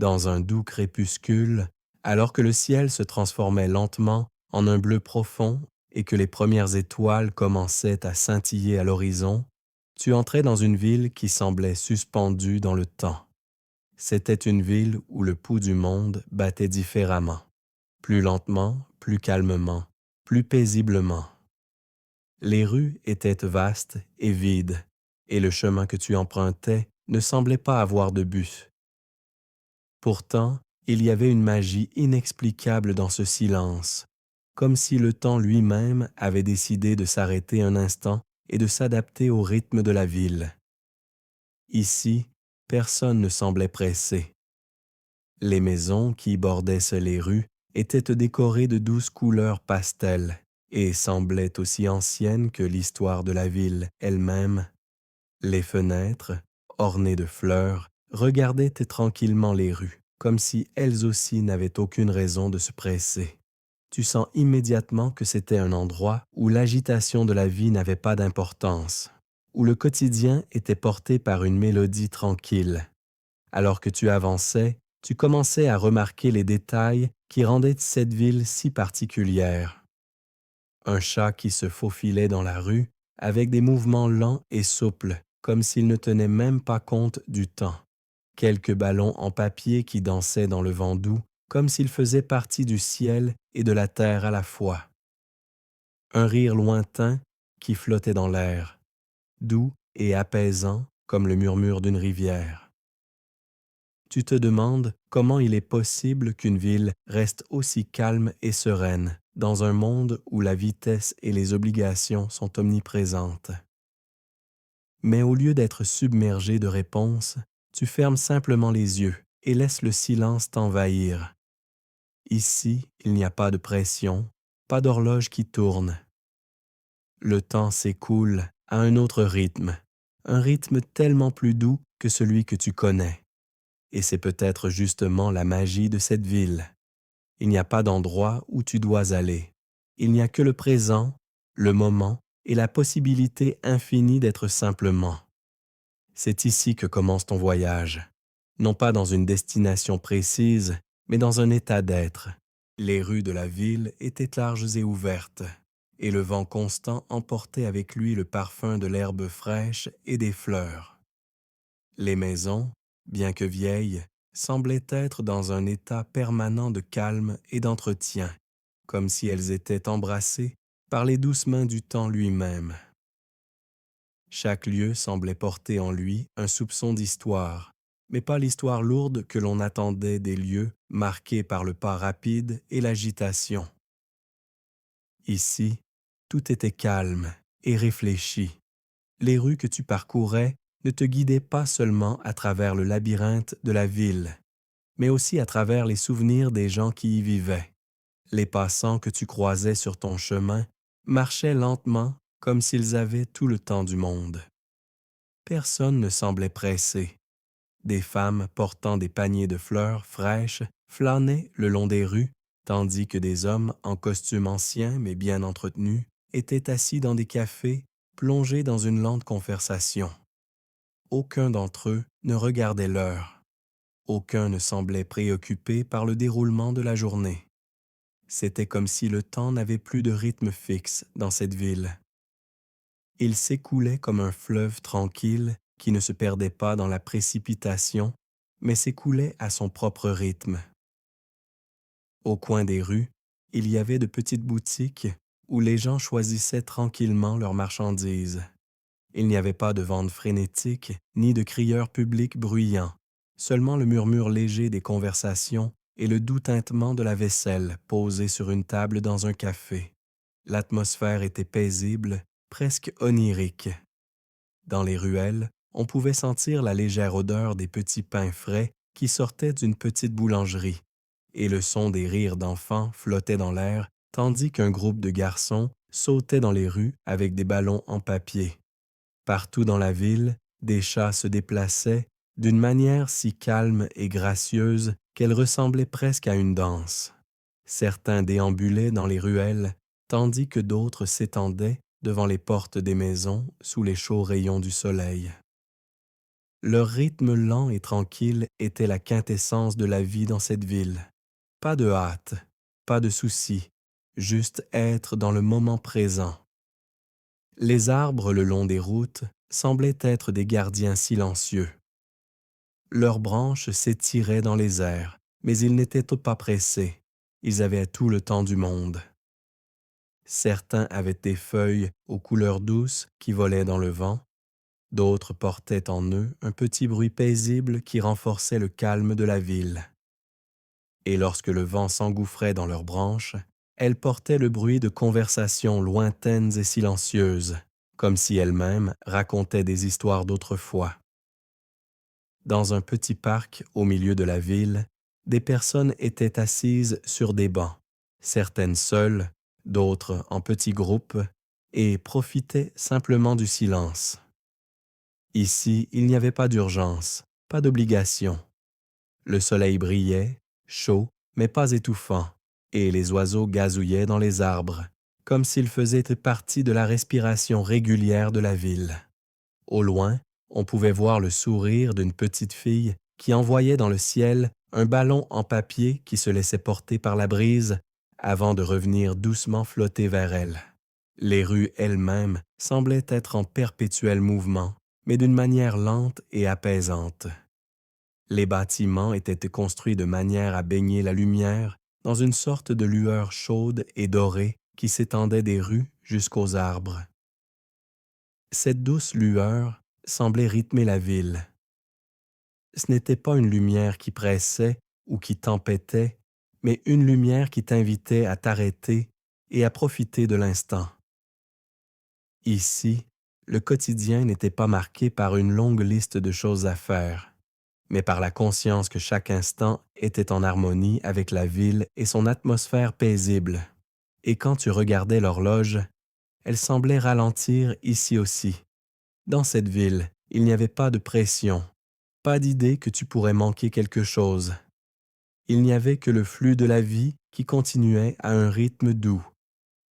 Dans un doux crépuscule, alors que le ciel se transformait lentement en un bleu profond et que les premières étoiles commençaient à scintiller à l'horizon, tu entrais dans une ville qui semblait suspendue dans le temps. C'était une ville où le pouls du monde battait différemment, plus lentement, plus calmement, plus paisiblement. Les rues étaient vastes et vides, et le chemin que tu empruntais ne semblait pas avoir de but. Pourtant, il y avait une magie inexplicable dans ce silence, comme si le temps lui-même avait décidé de s'arrêter un instant et de s'adapter au rythme de la ville. Ici, personne ne semblait pressé. Les maisons qui bordaient les rues étaient décorées de douces couleurs pastel et semblaient aussi anciennes que l'histoire de la ville elle-même. Les fenêtres, ornées de fleurs, regardaient tranquillement les rues, comme si elles aussi n'avaient aucune raison de se presser. Tu sens immédiatement que c'était un endroit où l'agitation de la vie n'avait pas d'importance, où le quotidien était porté par une mélodie tranquille. Alors que tu avançais, tu commençais à remarquer les détails qui rendaient cette ville si particulière. Un chat qui se faufilait dans la rue avec des mouvements lents et souples, comme s'il ne tenait même pas compte du temps. Quelques ballons en papier qui dansaient dans le vent doux, comme s'ils faisaient partie du ciel et de la terre à la fois. Un rire lointain qui flottait dans l'air, doux et apaisant comme le murmure d'une rivière. Tu te demandes comment il est possible qu'une ville reste aussi calme et sereine dans un monde où la vitesse et les obligations sont omniprésentes. Mais au lieu d'être submergé de réponses, tu fermes simplement les yeux et laisses le silence t'envahir. Ici, il n'y a pas de pression, pas d'horloge qui tourne. Le temps s'écoule à un autre rythme, un rythme tellement plus doux que celui que tu connais. Et c'est peut-être justement la magie de cette ville. Il n'y a pas d'endroit où tu dois aller. Il n'y a que le présent, le moment et la possibilité infinie d'être simplement. C'est ici que commence ton voyage, non pas dans une destination précise, mais dans un état d'être. Les rues de la ville étaient larges et ouvertes, et le vent constant emportait avec lui le parfum de l'herbe fraîche et des fleurs. Les maisons, bien que vieilles, semblaient être dans un état permanent de calme et d'entretien, comme si elles étaient embrassées par les douces mains du temps lui-même. Chaque lieu semblait porter en lui un soupçon d'histoire, mais pas l'histoire lourde que l'on attendait des lieux marqués par le pas rapide et l'agitation. Ici, tout était calme et réfléchi. Les rues que tu parcourais ne te guidaient pas seulement à travers le labyrinthe de la ville, mais aussi à travers les souvenirs des gens qui y vivaient. Les passants que tu croisais sur ton chemin marchaient lentement comme s'ils avaient tout le temps du monde. Personne ne semblait pressé. Des femmes portant des paniers de fleurs fraîches flânaient le long des rues, tandis que des hommes en costume ancien mais bien entretenus étaient assis dans des cafés, plongés dans une lente conversation. Aucun d'entre eux ne regardait l'heure. Aucun ne semblait préoccupé par le déroulement de la journée. C'était comme si le temps n'avait plus de rythme fixe dans cette ville. Il s'écoulait comme un fleuve tranquille qui ne se perdait pas dans la précipitation, mais s'écoulait à son propre rythme. Au coin des rues, il y avait de petites boutiques où les gens choisissaient tranquillement leurs marchandises. Il n'y avait pas de vente frénétique ni de crieurs publics bruyants, seulement le murmure léger des conversations et le doux tintement de la vaisselle posée sur une table dans un café. L'atmosphère était paisible, presque onirique. Dans les ruelles, on pouvait sentir la légère odeur des petits pains frais qui sortaient d'une petite boulangerie, et le son des rires d'enfants flottait dans l'air, tandis qu'un groupe de garçons sautait dans les rues avec des ballons en papier. Partout dans la ville, des chats se déplaçaient d'une manière si calme et gracieuse qu'elle ressemblait presque à une danse. Certains déambulaient dans les ruelles, tandis que d'autres s'étendaient devant les portes des maisons sous les chauds rayons du soleil. Leur rythme lent et tranquille était la quintessence de la vie dans cette ville. Pas de hâte, pas de soucis, juste être dans le moment présent. Les arbres le long des routes semblaient être des gardiens silencieux. Leurs branches s'étiraient dans les airs, mais ils n'étaient pas pressés. Ils avaient tout le temps du monde. Certains avaient des feuilles aux couleurs douces qui volaient dans le vent, d'autres portaient en eux un petit bruit paisible qui renforçait le calme de la ville. Et lorsque le vent s'engouffrait dans leurs branches, elles portaient le bruit de conversations lointaines et silencieuses, comme si elles-mêmes racontaient des histoires d'autrefois. Dans un petit parc au milieu de la ville, des personnes étaient assises sur des bancs, certaines seules, d'autres en petits groupes, et profitaient simplement du silence. Ici, il n'y avait pas d'urgence, pas d'obligation. Le soleil brillait, chaud, mais pas étouffant, et les oiseaux gazouillaient dans les arbres, comme s'ils faisaient partie de la respiration régulière de la ville. Au loin, on pouvait voir le sourire d'une petite fille qui envoyait dans le ciel un ballon en papier qui se laissait porter par la brise avant de revenir doucement flotter vers elle. Les rues elles-mêmes semblaient être en perpétuel mouvement, mais d'une manière lente et apaisante. Les bâtiments étaient construits de manière à baigner la lumière dans une sorte de lueur chaude et dorée qui s'étendait des rues jusqu'aux arbres. Cette douce lueur semblait rythmer la ville. Ce n'était pas une lumière qui pressait ou qui tempêtait, mais une lumière qui t'invitait à t'arrêter et à profiter de l'instant. Ici, le quotidien n'était pas marqué par une longue liste de choses à faire, mais par la conscience que chaque instant était en harmonie avec la ville et son atmosphère paisible. Et quand tu regardais l'horloge, elle semblait ralentir ici aussi. Dans cette ville, il n'y avait pas de pression, pas d'idée que tu pourrais manquer quelque chose. Il n'y avait que le flux de la vie qui continuait à un rythme doux.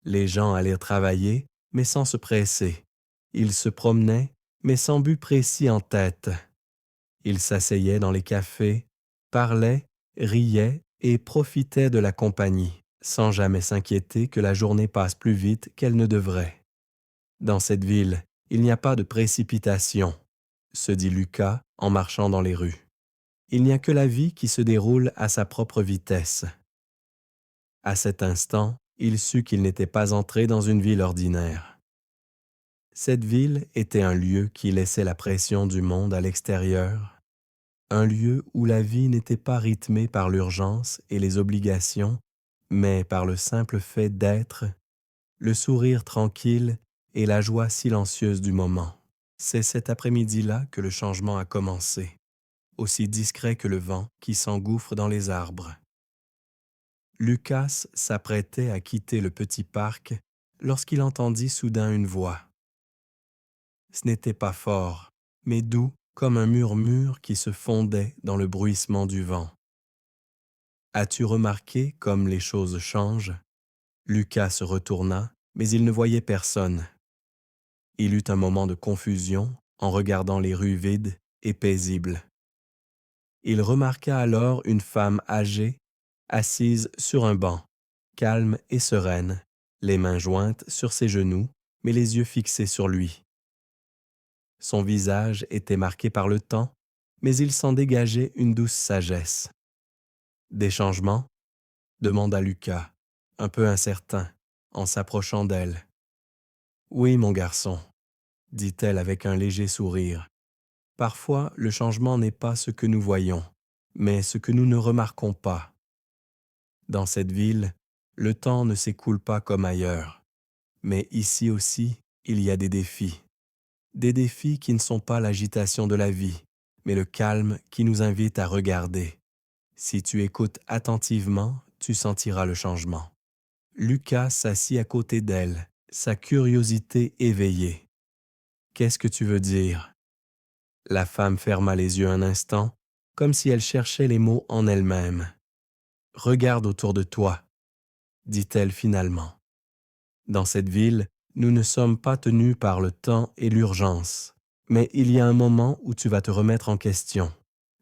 Les gens allaient travailler, mais sans se presser. Ils se promenaient, mais sans but précis en tête. Ils s'asseyaient dans les cafés, parlaient, riaient et profitaient de la compagnie, sans jamais s'inquiéter que la journée passe plus vite qu'elle ne devrait. Dans cette ville, il n'y a pas de précipitation, se dit Lucas en marchant dans les rues. Il n'y a que la vie qui se déroule à sa propre vitesse. À cet instant, il sut qu'il n'était pas entré dans une ville ordinaire. Cette ville était un lieu qui laissait la pression du monde à l'extérieur, un lieu où la vie n'était pas rythmée par l'urgence et les obligations, mais par le simple fait d'être, le sourire tranquille et la joie silencieuse du moment. C'est cet après-midi-là que le changement a commencé, aussi discret que le vent qui s'engouffre dans les arbres. Lucas s'apprêtait à quitter le petit parc lorsqu'il entendit soudain une voix. Ce n'était pas fort, mais doux comme un murmure qui se fondait dans le bruissement du vent. As-tu remarqué comme les choses changent? Lucas se retourna, mais il ne voyait personne. Il eut un moment de confusion en regardant les rues vides et paisibles. Il remarqua alors une femme âgée, assise sur un banc, calme et sereine, les mains jointes sur ses genoux, mais les yeux fixés sur lui. Son visage était marqué par le temps, mais il s'en dégageait une douce sagesse. « Des changements ?» demanda Lucas, un peu incertain, en s'approchant d'elle. « Oui, mon garçon, » dit-elle avec un léger sourire. « Parfois, le changement n'est pas ce que nous voyons, mais ce que nous ne remarquons pas. Dans cette ville, le temps ne s'écoule pas comme ailleurs, mais ici aussi, il y a des défis. Des défis qui ne sont pas l'agitation de la vie, mais le calme qui nous invite à regarder. Si tu écoutes attentivement, tu sentiras le changement. » Lucas s'assit à côté d'elle, sa curiosité éveillée. « Qu'est-ce que tu veux dire ?» La femme ferma les yeux un instant, comme si elle cherchait les mots en elle-même. « Regarde autour de toi, » dit-elle finalement. « Dans cette ville, nous ne sommes pas tenus par le temps et l'urgence, Mais il y a un moment où tu vas te remettre en question.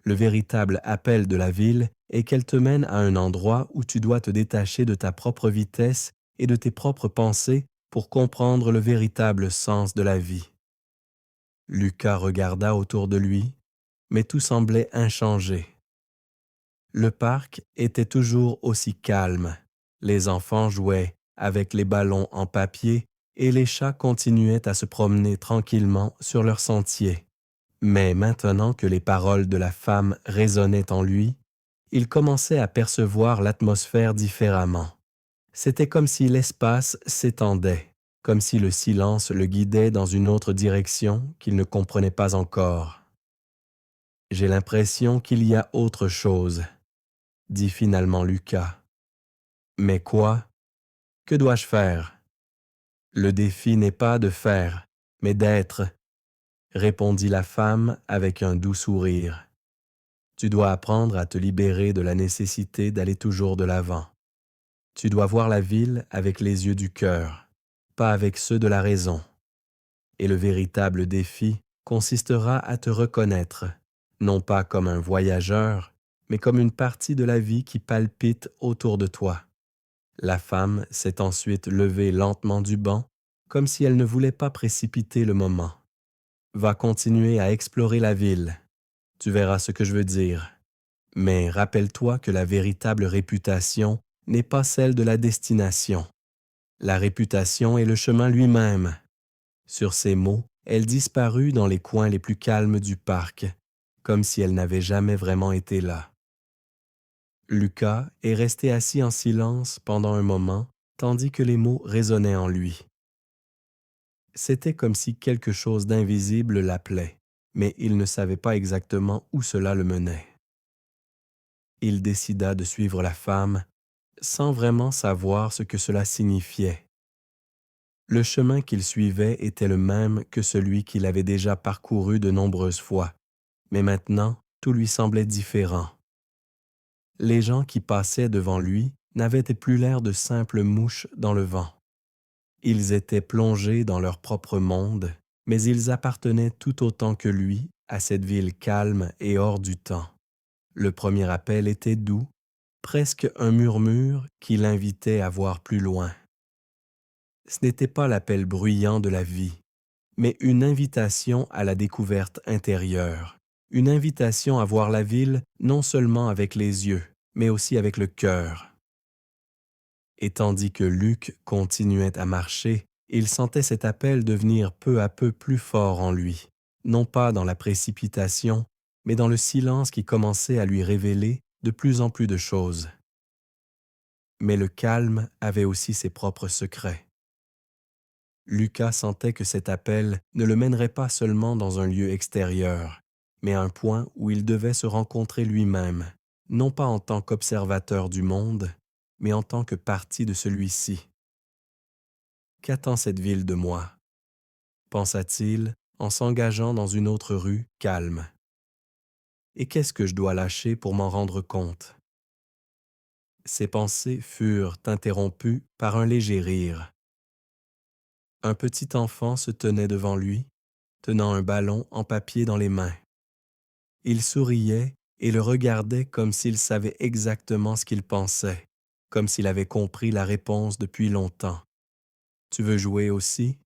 Le véritable appel de la ville est qu'elle te mène à un endroit où tu dois te détacher de ta propre vitesse et de tes propres pensées pour comprendre le véritable sens de la vie. Lucas regarda autour de lui, mais tout semblait inchangé. Le parc était toujours aussi calme. Les enfants jouaient avec les ballons en papier et les chats continuaient à se promener tranquillement sur leur sentier. Mais maintenant que les paroles de la femme résonnaient en lui, il commençait à percevoir l'atmosphère différemment. C'était comme si l'espace s'étendait, comme si le silence le guidait dans une autre direction qu'il ne comprenait pas encore. « J'ai l'impression qu'il y a autre chose », dit finalement Lucas. « Mais quoi? Que dois-je faire? » « Le défi n'est pas de faire, mais d'être, » répondit la femme avec un doux sourire. « Tu dois apprendre à te libérer de la nécessité d'aller toujours de l'avant. Tu dois voir la ville avec les yeux du cœur, pas avec ceux de la raison. Et le véritable défi consistera à te reconnaître, non pas comme un voyageur, mais comme une partie de la vie qui palpite autour de toi. » La femme s'est ensuite levée lentement du banc, comme si elle ne voulait pas précipiter le moment. « Va continuer à explorer la ville. Tu verras ce que je veux dire. Mais rappelle-toi que la véritable réputation n'est pas celle de la destination. La réputation est le chemin lui-même. » Sur ces mots, elle disparut dans les coins les plus calmes du parc, comme si elle n'avait jamais vraiment été là. Lucas est resté assis en silence pendant un moment, tandis que les mots résonnaient en lui. C'était comme si quelque chose d'invisible l'appelait, mais il ne savait pas exactement où cela le menait. Il décida de suivre la femme, sans vraiment savoir ce que cela signifiait. Le chemin qu'il suivait était le même que celui qu'il avait déjà parcouru de nombreuses fois, mais maintenant tout lui semblait différent. Les gens qui passaient devant lui n'avaient plus l'air de simples mouches dans le vent. Ils étaient plongés dans leur propre monde, mais ils appartenaient tout autant que lui à cette ville calme et hors du temps. Le premier appel était doux, presque un murmure qui l'invitait à voir plus loin. Ce n'était pas l'appel bruyant de la vie, mais une invitation à la découverte intérieure, une invitation à voir la ville non seulement avec les yeux, mais aussi avec le cœur. Et tandis que Luc continuait à marcher, il sentait cet appel devenir peu à peu plus fort en lui, non pas dans la précipitation, mais dans le silence qui commençait à lui révéler de plus en plus de choses. Mais le calme avait aussi ses propres secrets. Lucas sentait que cet appel ne le mènerait pas seulement dans un lieu extérieur, mais à un point où il devait se rencontrer lui-même, non pas en tant qu'observateur du monde, mais en tant que partie de celui-ci. « Qu'attend cette ville de moi ?» pensa-t-il en s'engageant dans une autre rue calme. « Et qu'est-ce que je dois lâcher pour m'en rendre compte ?» Ses pensées furent interrompues par un léger rire. Un petit enfant se tenait devant lui, tenant un ballon en papier dans les mains. Il souriait et le regardait comme s'il savait exactement ce qu'il pensait, comme s'il avait compris la réponse depuis longtemps. « Tu veux jouer aussi ?»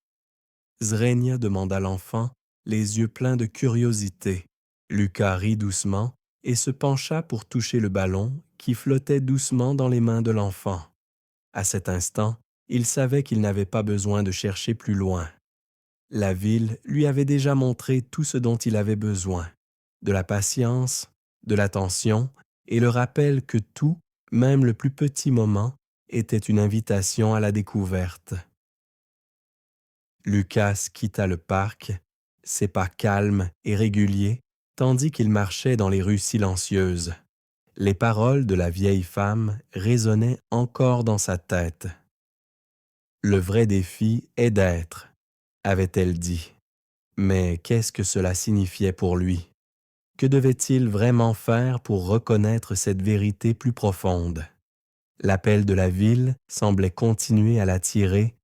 Zrenia demanda l'enfant, les yeux pleins de curiosité. Lucas rit doucement et se pencha pour toucher le ballon qui flottait doucement dans les mains de l'enfant. À cet instant, il savait qu'il n'avait pas besoin de chercher plus loin. La ville lui avait déjà montré tout ce dont il avait besoin, de la patience, de l'attention et le rappel que tout, même le plus petit moment, était une invitation à la découverte. Lucas quitta le parc, ses pas calmes et réguliers, tandis qu'il marchait dans les rues silencieuses. Les paroles de la vieille femme résonnaient encore dans sa tête. « Le vrai défi est d'être », avait-elle dit. Mais qu'est-ce que cela signifiait pour lui? Que devait-il vraiment faire pour reconnaître cette vérité plus profonde? L'appel de la ville semblait continuer à l'attirer,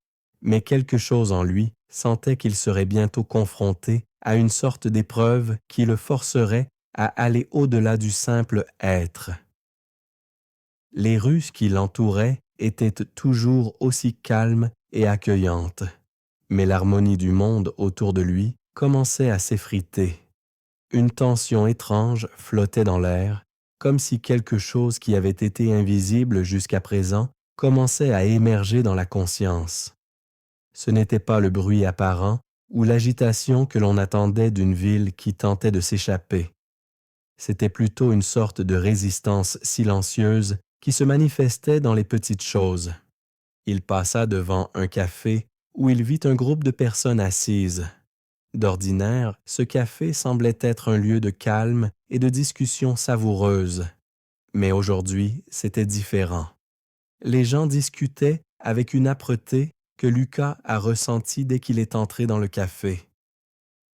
mais quelque chose en lui sentait qu'il serait bientôt confronté à une sorte d'épreuve qui le forcerait à aller au-delà du simple être. Les rues qui l'entouraient étaient toujours aussi calmes et accueillantes, mais l'harmonie du monde autour de lui commençait à s'effriter. Une tension étrange flottait dans l'air, comme si quelque chose qui avait été invisible jusqu'à présent commençait à émerger dans la conscience. Ce n'était pas le bruit apparent ou l'agitation que l'on attendait d'une ville qui tentait de s'échapper. C'était plutôt une sorte de résistance silencieuse qui se manifestait dans les petites choses. Il passa devant un café où il vit un groupe de personnes assises. D'ordinaire, ce café semblait être un lieu de calme et de discussion savoureuse. Mais aujourd'hui, c'était différent. Les gens discutaient avec une âpreté que Lucas a ressentie dès qu'il est entré dans le café.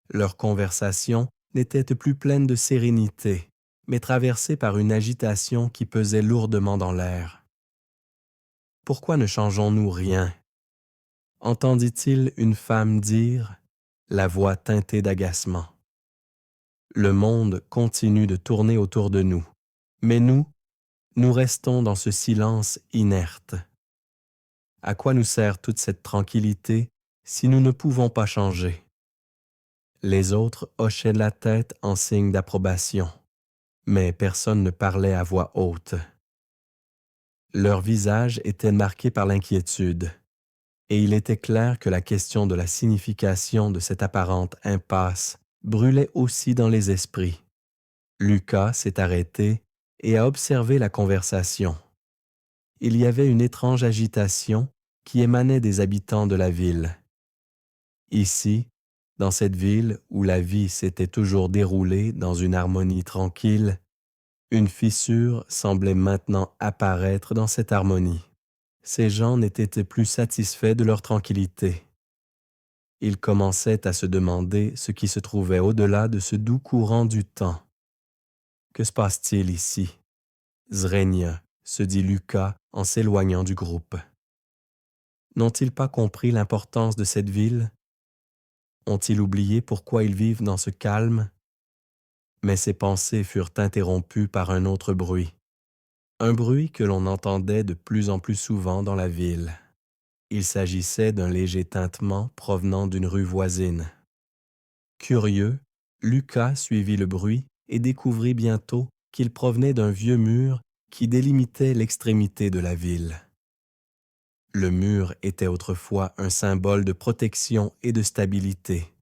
Leurs conversations n'étaient plus pleines de sérénité, mais traversées par une agitation qui pesait lourdement dans l'air. « Pourquoi ne changeons-nous rien ?» entendit-il une femme dire, la voix teintée d'agacement. Le monde continue de tourner autour de nous, mais nous restons dans ce silence inerte. À quoi nous sert toute cette tranquillité si nous ne pouvons pas changer? Les autres hochaient la tête en signe d'approbation, mais personne ne parlait à voix haute. Leurs visages étaient marqués par l'inquiétude, et il était clair que la question de la signification de cette apparente impasse brûlait aussi dans les esprits. Lucas s'est arrêté et a observé la conversation. Il y avait une étrange agitation qui émanait des habitants de la ville. Ici, dans cette ville où la vie s'était toujours déroulée dans une harmonie tranquille, une fissure semblait maintenant apparaître dans cette harmonie. Ces gens n'étaient plus satisfaits de leur tranquillité. Ils commençaient à se demander ce qui se trouvait au-delà de ce doux courant du temps. Que se passe-t-il ici? Zrenia, se dit Lucas en s'éloignant du groupe. N'ont-ils pas compris l'importance de cette ville? Ont-ils oublié pourquoi ils vivent dans ce calme? Mais ses pensées furent interrompues par un autre bruit. Un bruit que l'on entendait de plus en plus souvent dans la ville. Il s'agissait d'un léger tintement provenant d'une rue voisine. Curieux, Lucas suivit le bruit et découvrit bientôt qu'il provenait d'un vieux mur qui délimitait l'extrémité de la ville. Le mur était autrefois un symbole de protection et de stabilité.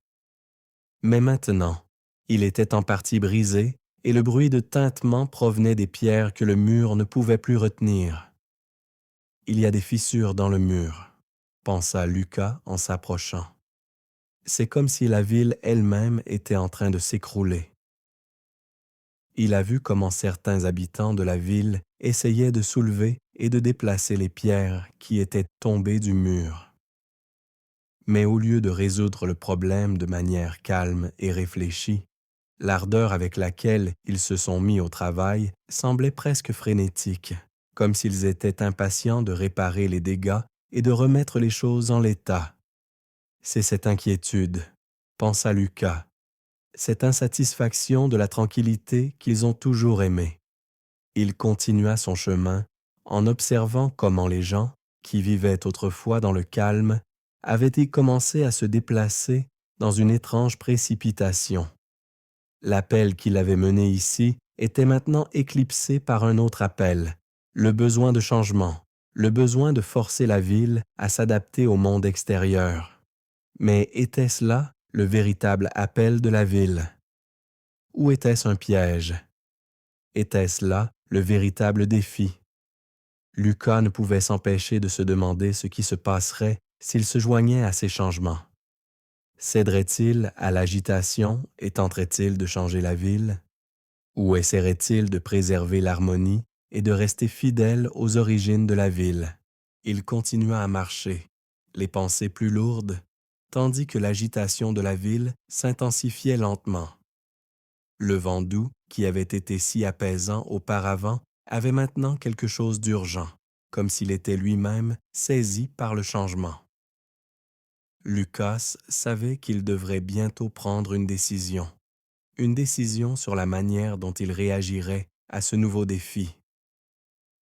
Mais maintenant, il était en partie brisé et le bruit de tintement provenait des pierres que le mur ne pouvait plus retenir. « Il y a des fissures dans le mur », pensa Lucas en s'approchant. C'est comme si la ville elle-même était en train de s'écrouler. Il a vu comment certains habitants de la ville essayaient de soulever et de déplacer les pierres qui étaient tombées du mur. Mais au lieu de résoudre le problème de manière calme et réfléchie, l'ardeur avec laquelle ils se sont mis au travail semblait presque frénétique, comme s'ils étaient impatients de réparer les dégâts et de remettre les choses en l'état. C'est cette inquiétude, pensa Lucas, cette insatisfaction de la tranquillité qu'ils ont toujours aimée. Il continua son chemin en observant comment les gens, qui vivaient autrefois dans le calme, avaient commencé à se déplacer dans une étrange précipitation. L'appel qui l'avait mené ici était maintenant éclipsé par un autre appel, le besoin de changement, le besoin de forcer la ville à s'adapter au monde extérieur. Mais était-ce là le véritable appel de la ville? Ou était-ce un piège? Était-ce là le véritable défi? Lucas ne pouvait s'empêcher de se demander ce qui se passerait s'il se joignait à ces changements. Céderait-il à l'agitation et tenterait-il de changer la ville? Ou essaierait-il de préserver l'harmonie et de rester fidèle aux origines de la ville? Il continua à marcher, les pensées plus lourdes, tandis que l'agitation de la ville s'intensifiait lentement. Le vent doux, qui avait été si apaisant auparavant, avait maintenant quelque chose d'urgent, comme s'il était lui-même saisi par le changement. Lucas savait qu'il devrait bientôt prendre une décision sur la manière dont il réagirait à ce nouveau défi.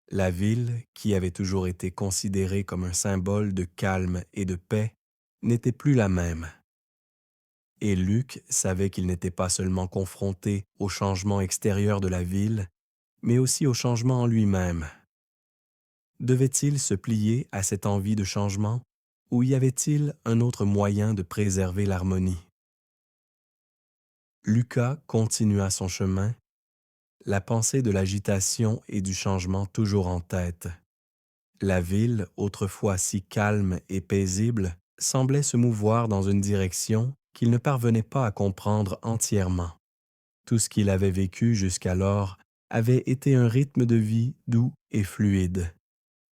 La ville, qui avait toujours été considérée comme un symbole de calme et de paix, n'était plus la même. Et Luc savait qu'il n'était pas seulement confronté au changement extérieur de la ville, mais aussi au changement en lui-même. Devait-il se plier à cette envie de changement, ou y avait-il un autre moyen de préserver l'harmonie? Lucas continua son chemin, la pensée de l'agitation et du changement toujours en tête. La ville, autrefois si calme et paisible, semblait se mouvoir dans une direction qu'il ne parvenait pas à comprendre entièrement. Tout ce qu'il avait vécu jusqu'alors avait été un rythme de vie doux et fluide.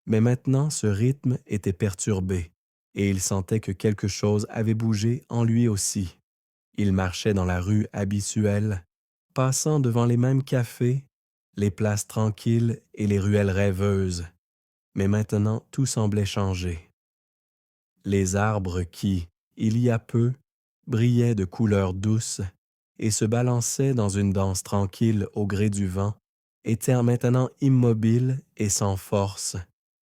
Mais maintenant, ce rythme était perturbé, et il sentait que quelque chose avait bougé en lui aussi. Il marchait dans la rue habituelle, passant devant les mêmes cafés, les places tranquilles et les ruelles rêveuses. Mais maintenant, tout semblait changer. Les arbres qui, il y a peu, brillaient de couleurs douces et se balançaient dans une danse tranquille au gré du vent, étaient maintenant immobiles et sans force,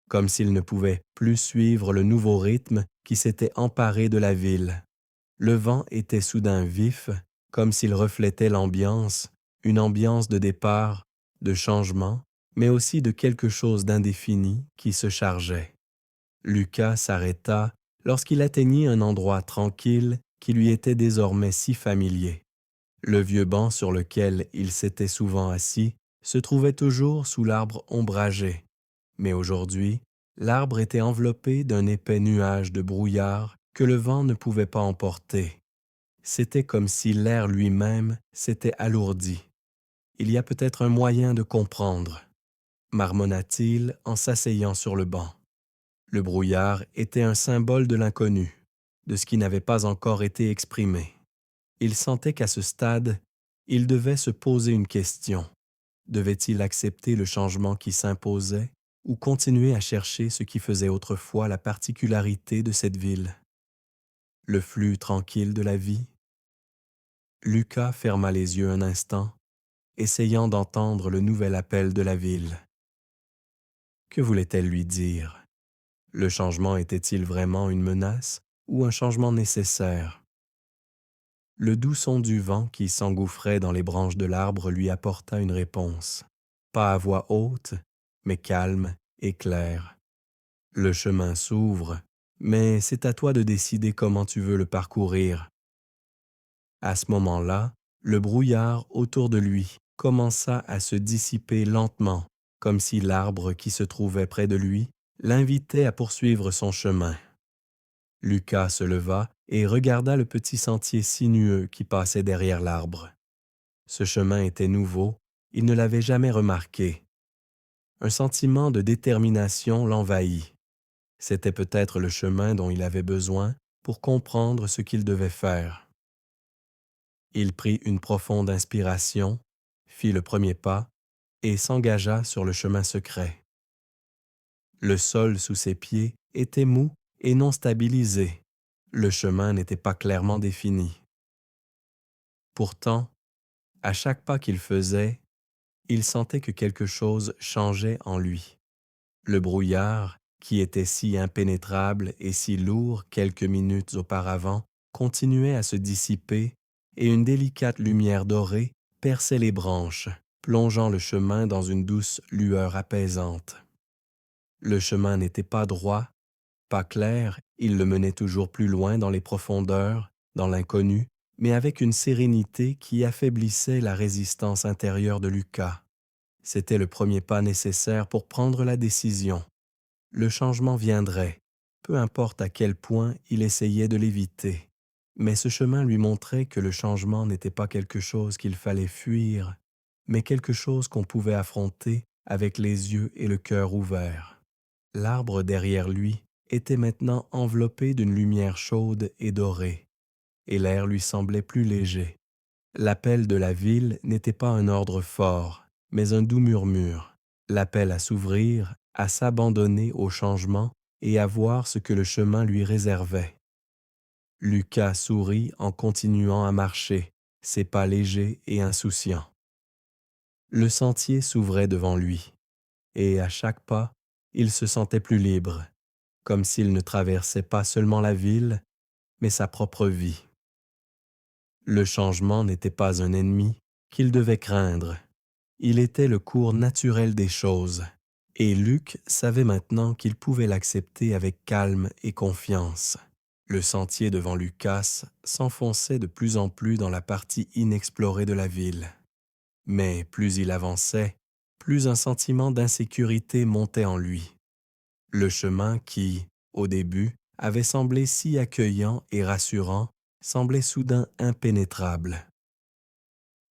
comme s'ils ne pouvaient plus suivre le nouveau rythme qui s'était emparé de la ville. Le vent était soudain vif, comme s'il reflétait l'ambiance, une ambiance de départ, de changement, mais aussi de quelque chose d'indéfini qui se chargeait. Lucas s'arrêta lorsqu'il atteignit un endroit tranquille qui lui était désormais si familier. Le vieux banc sur lequel il s'était souvent assis se trouvait toujours sous l'arbre ombragé, mais aujourd'hui, l'arbre était enveloppé d'un épais nuage de brouillard que le vent ne pouvait pas emporter. C'était comme si l'air lui-même s'était alourdi. Il y a peut-être un moyen de comprendre, marmonna-t-il en s'asseyant sur le banc. Le brouillard était un symbole de l'inconnu, de ce qui n'avait pas encore été exprimé. Il sentait qu'à ce stade, il devait se poser une question. Devait-il accepter le changement qui s'imposait ou continuer à chercher ce qui faisait autrefois la particularité de cette ville? Le flux tranquille de la vie? Lucas ferma les yeux un instant, essayant d'entendre le nouvel appel de la ville. Que voulait-elle lui dire? Le changement était-il vraiment une menace ou un changement nécessaire? Le doux son du vent qui s'engouffrait dans les branches de l'arbre lui apporta une réponse, pas à voix haute, mais calme et claire. Le chemin s'ouvre, mais c'est à toi de décider comment tu veux le parcourir. À ce moment-là, le brouillard autour de lui commença à se dissiper lentement, comme si l'arbre qui se trouvait près de lui l'invitait à poursuivre son chemin. Lucas se leva et regarda le petit sentier sinueux qui passait derrière l'arbre. Ce chemin était nouveau, il ne l'avait jamais remarqué. Un sentiment de détermination l'envahit. C'était peut-être le chemin dont il avait besoin pour comprendre ce qu'il devait faire. Il prit une profonde inspiration, fit le premier pas et s'engagea sur le chemin secret. Le sol sous ses pieds était mou et non stabilisé. Le chemin n'était pas clairement défini. Pourtant, à chaque pas qu'il faisait, il sentait que quelque chose changeait en lui. Le brouillard, qui était si impénétrable et si lourd quelques minutes auparavant, continuait à se dissiper et une délicate lumière dorée perçait les branches, plongeant le chemin dans une douce lueur apaisante. Le chemin n'était pas droit, pas clair, il le menait toujours plus loin dans les profondeurs, dans l'inconnu, mais avec une sérénité qui affaiblissait la résistance intérieure de Lucas. C'était le premier pas nécessaire pour prendre la décision. Le changement viendrait, peu importe à quel point il essayait de l'éviter. Mais ce chemin lui montrait que le changement n'était pas quelque chose qu'il fallait fuir, mais quelque chose qu'on pouvait affronter avec les yeux et le cœur ouverts. L'arbre derrière lui était maintenant enveloppé d'une lumière chaude et dorée, et l'air lui semblait plus léger. L'appel de la ville n'était pas un ordre fort, mais un doux murmure, l'appel à s'ouvrir, à s'abandonner au changement et à voir ce que le chemin lui réservait. Lucas sourit en continuant à marcher, ses pas légers et insouciants. Le sentier s'ouvrait devant lui, et à chaque pas, il se sentait plus libre, comme s'il ne traversait pas seulement la ville, mais sa propre vie. Le changement n'était pas un ennemi qu'il devait craindre. Il était le cours naturel des choses, et Luc savait maintenant qu'il pouvait l'accepter avec calme et confiance. Le sentier devant Lucas s'enfonçait de plus en plus dans la partie inexplorée de la ville. Mais plus il avançait, plus un sentiment d'insécurité montait en lui. Le chemin qui, au début, avait semblé si accueillant et rassurant, semblait soudain impénétrable.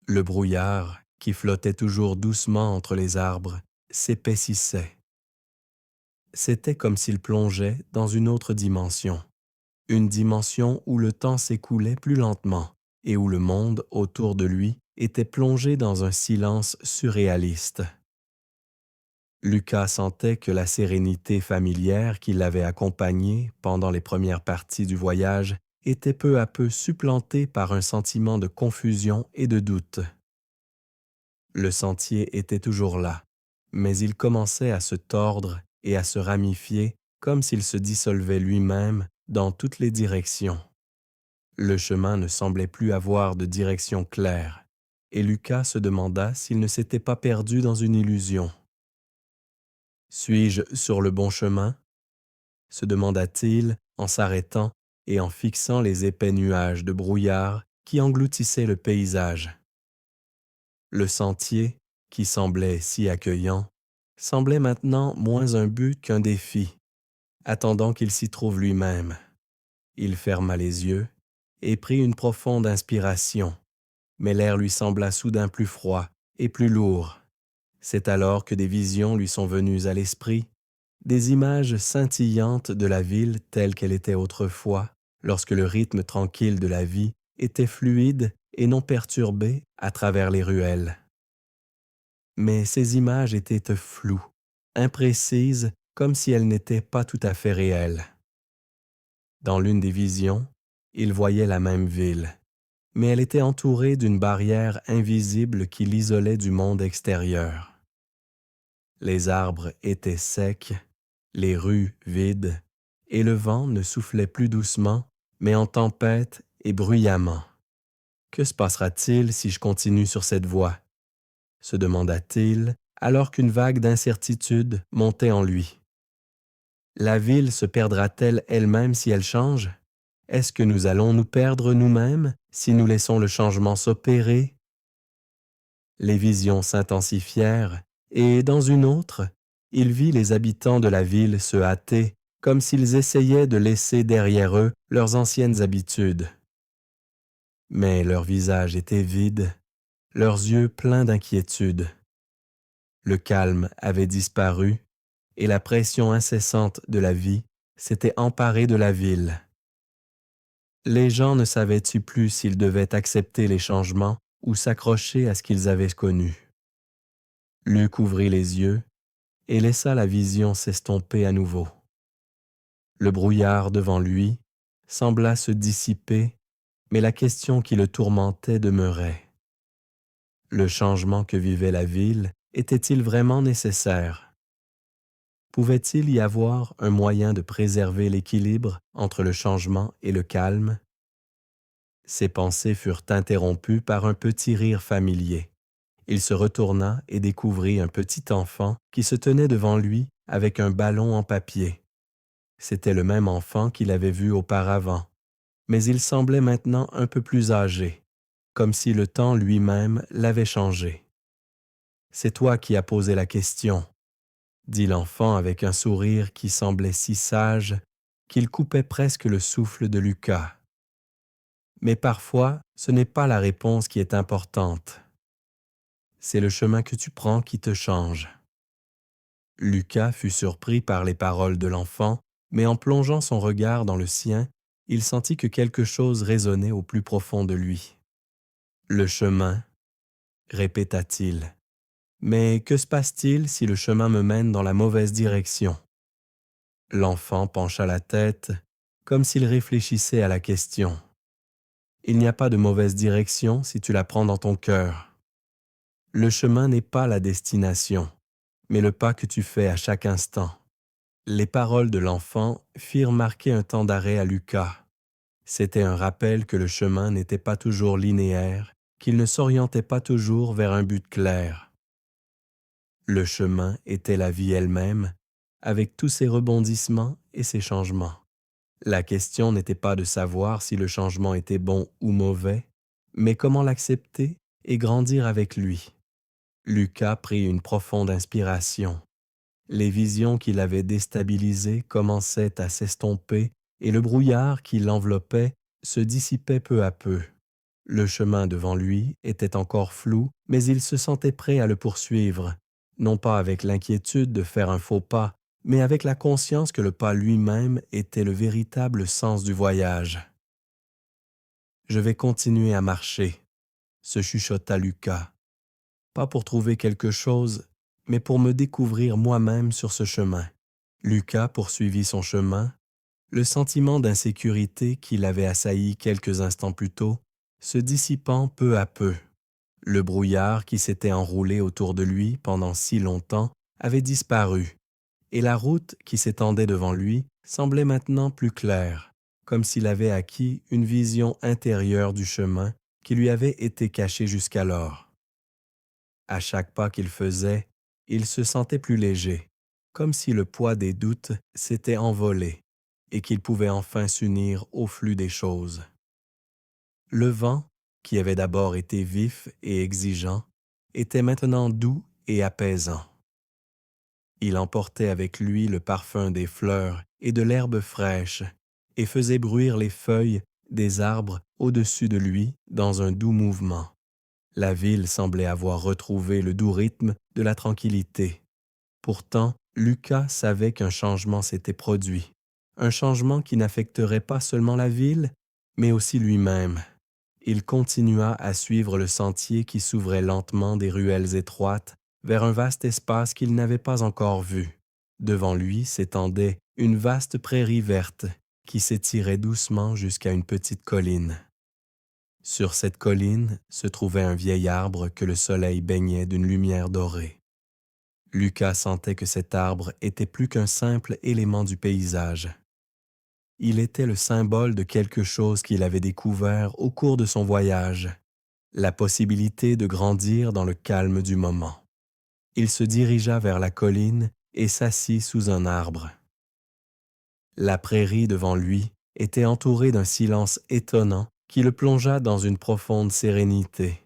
Le brouillard, qui flottait toujours doucement entre les arbres, s'épaississait. C'était comme s'il plongeait dans une autre dimension, une dimension où le temps s'écoulait plus lentement et où le monde autour de lui était plongé dans un silence surréaliste. Lucas sentait que la sérénité familière qui l'avait accompagné pendant les premières parties du voyage était peu à peu supplantée par un sentiment de confusion et de doute. Le sentier était toujours là, mais il commençait à se tordre et à se ramifier comme s'il se dissolvait lui-même dans toutes les directions. Le chemin ne semblait plus avoir de direction claire, et Lucas se demanda s'il ne s'était pas perdu dans une illusion. « Suis-je sur le bon chemin ?» se demanda-t-il en s'arrêtant et en fixant les épais nuages de brouillard qui engloutissaient le paysage. Le sentier, qui semblait si accueillant, semblait maintenant moins un but qu'un défi, attendant qu'il s'y trouve lui-même. Il ferma les yeux et prit une profonde inspiration, mais l'air lui sembla soudain plus froid et plus lourd. C'est alors que des visions lui sont venues à l'esprit, des images scintillantes de la ville telle qu'elle était autrefois, lorsque le rythme tranquille de la vie était fluide et non perturbé à travers les ruelles. Mais ces images étaient floues, imprécises, comme si elles n'étaient pas tout à fait réelles. Dans l'une des visions, il voyait la même ville, mais elle était entourée d'une barrière invisible qui l'isolait du monde extérieur. Les arbres étaient secs, les rues vides, et le vent ne soufflait plus doucement, mais en tempête et bruyamment. Que se passera-t-il si je continue sur cette voie? Se demanda-t-il, alors qu'une vague d'incertitude montait en lui. La ville se perdra-t-elle elle-même si elle change? Est-ce que nous allons nous perdre nous-mêmes si nous laissons le changement s'opérer? Les visions s'intensifièrent, et dans une autre, il vit les habitants de la ville se hâter, comme s'ils essayaient de laisser derrière eux leurs anciennes habitudes. Mais leurs visages étaient vides, leurs yeux pleins d'inquiétude. Le calme avait disparu, et la pression incessante de la vie s'était emparée de la ville. Les gens ne savaient-ils plus s'ils devaient accepter les changements ou s'accrocher à ce qu'ils avaient connu. Luc ouvrit les yeux et laissa la vision s'estomper à nouveau. Le brouillard devant lui sembla se dissiper, mais la question qui le tourmentait demeurait. Le changement que vivait la ville était-il vraiment nécessaire? Pouvait-il y avoir un moyen de préserver l'équilibre entre le changement et le calme? Ses pensées furent interrompues par un petit rire familier. Il se retourna et découvrit un petit enfant qui se tenait devant lui avec un ballon en papier. C'était le même enfant qu'il avait vu auparavant, mais il semblait maintenant un peu plus âgé, comme si le temps lui-même l'avait changé. « C'est toi qui as posé la question, » dit l'enfant avec un sourire qui semblait si sage qu'il coupait presque le souffle de Lucas. Mais parfois, ce n'est pas la réponse qui est importante. C'est le chemin que tu prends qui te change. Lucas fut surpris par les paroles de l'enfant, mais en plongeant son regard dans le sien, il sentit que quelque chose résonnait au plus profond de lui. « Le chemin, » répéta-t-il. « Mais que se passe-t-il si le chemin me mène dans la mauvaise direction? » L'enfant pencha la tête comme s'il réfléchissait à la question. Il n'y a pas de mauvaise direction si tu la prends dans ton cœur. Le chemin n'est pas la destination, mais le pas que tu fais à chaque instant. Les paroles de l'enfant firent marquer un temps d'arrêt à Lucas. C'était un rappel que le chemin n'était pas toujours linéaire, qu'il ne s'orientait pas toujours vers un but clair. Le chemin était la vie elle-même, avec tous ses rebondissements et ses changements. La question n'était pas de savoir si le changement était bon ou mauvais, mais comment l'accepter et grandir avec lui. Lucas prit une profonde inspiration. Les visions qui l'avaient déstabilisé commençaient à s'estomper et le brouillard qui l'enveloppait se dissipait peu à peu. Le chemin devant lui était encore flou, mais il se sentait prêt à le poursuivre, non pas avec l'inquiétude de faire un faux pas, mais avec la conscience que le pas lui-même était le véritable sens du voyage. « Je vais continuer à marcher », se chuchota Lucas, pas pour trouver quelque chose, mais pour me découvrir moi-même sur ce chemin. Lucas poursuivit son chemin, le sentiment d'insécurité qui l'avait assailli quelques instants plus tôt se dissipant peu à peu. Le brouillard qui s'était enroulé autour de lui pendant si longtemps avait disparu, et la route qui s'étendait devant lui semblait maintenant plus claire, comme s'il avait acquis une vision intérieure du chemin qui lui avait été caché jusqu'alors. À chaque pas qu'il faisait, il se sentait plus léger, comme si le poids des doutes s'était envolé et qu'il pouvait enfin s'unir au flux des choses. Le vent, qui avait d'abord été vif et exigeant, était maintenant doux et apaisant. Il emportait avec lui le parfum des fleurs et de l'herbe fraîche et faisait bruire les feuilles des arbres au-dessus de lui dans un doux mouvement. La ville semblait avoir retrouvé le doux rythme de la tranquillité. Pourtant, Lucas savait qu'un changement s'était produit, un changement qui n'affecterait pas seulement la ville, mais aussi lui-même. Il continua à suivre le sentier qui s'ouvrait lentement des ruelles étroites vers un vaste espace qu'il n'avait pas encore vu. Devant lui s'étendait une vaste prairie verte qui s'étirait doucement jusqu'à une petite colline. Sur cette colline se trouvait un vieil arbre que le soleil baignait d'une lumière dorée. Lucas sentait que cet arbre était plus qu'un simple élément du paysage. Il était le symbole de quelque chose qu'il avait découvert au cours de son voyage, la possibilité de grandir dans le calme du moment. Il se dirigea vers la colline et s'assit sous un arbre. La prairie devant lui était entourée d'un silence étonnant qui le plongea dans une profonde sérénité.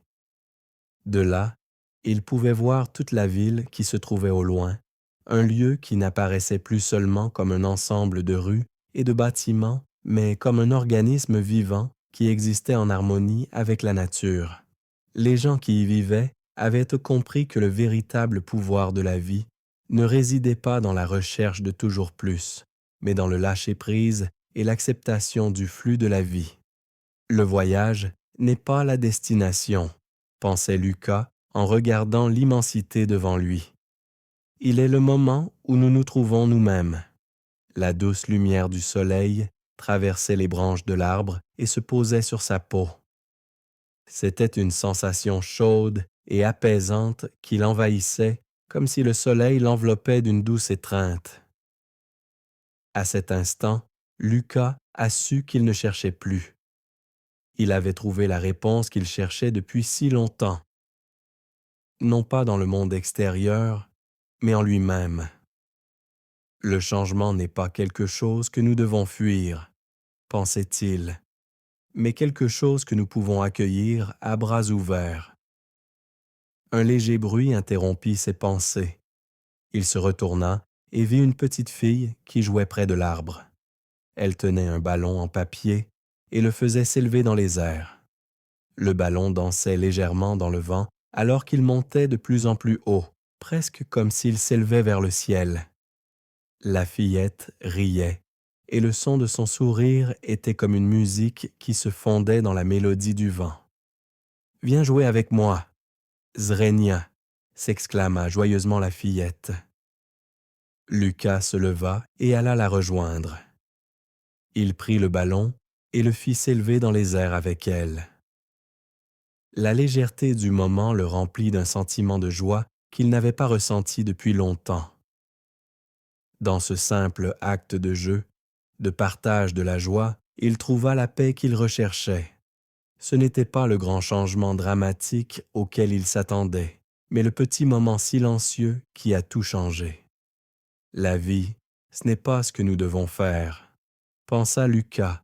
De là, il pouvait voir toute la ville qui se trouvait au loin, un lieu qui n'apparaissait plus seulement comme un ensemble de rues et de bâtiments, mais comme un organisme vivant qui existait en harmonie avec la nature. Les gens qui y vivaient avaient compris que le véritable pouvoir de la vie ne résidait pas dans la recherche de toujours plus, mais dans le lâcher-prise et l'acceptation du flux de la vie. Le voyage n'est pas la destination, pensait Lucas en regardant l'immensité devant lui. Il est le moment où nous nous trouvons nous-mêmes. La douce lumière du soleil traversait les branches de l'arbre et se posait sur sa peau. C'était une sensation chaude et apaisante qui l'envahissait comme si le soleil l'enveloppait d'une douce étreinte. À cet instant, Lucas a su qu'il ne cherchait plus. Il avait trouvé la réponse qu'il cherchait depuis si longtemps. Non pas dans le monde extérieur, mais en lui-même. Le changement n'est pas quelque chose que nous devons fuir, pensait-il, mais quelque chose que nous pouvons accueillir à bras ouverts. Un léger bruit interrompit ses pensées. Il se retourna et vit une petite fille qui jouait près de l'arbre. Elle tenait un ballon en papier et le faisait s'élever dans les airs. Le ballon dansait légèrement dans le vent alors qu'il montait de plus en plus haut, presque comme s'il s'élevait vers le ciel. La fillette riait, et le son de son sourire était comme une musique qui se fondait dans la mélodie du vent. « Viens jouer avec moi, Zrenia !» s'exclama joyeusement la fillette. Lucas se leva et alla la rejoindre. Il prit le ballon et le fit s'élever dans les airs avec elle. La légèreté du moment le remplit d'un sentiment de joie qu'il n'avait pas ressenti depuis longtemps. Dans ce simple acte de jeu, de partage de la joie, il trouva la paix qu'il recherchait. Ce n'était pas le grand changement dramatique auquel il s'attendait, mais le petit moment silencieux qui a tout changé. La vie, ce n'est pas ce que nous devons faire, pensa Lucas,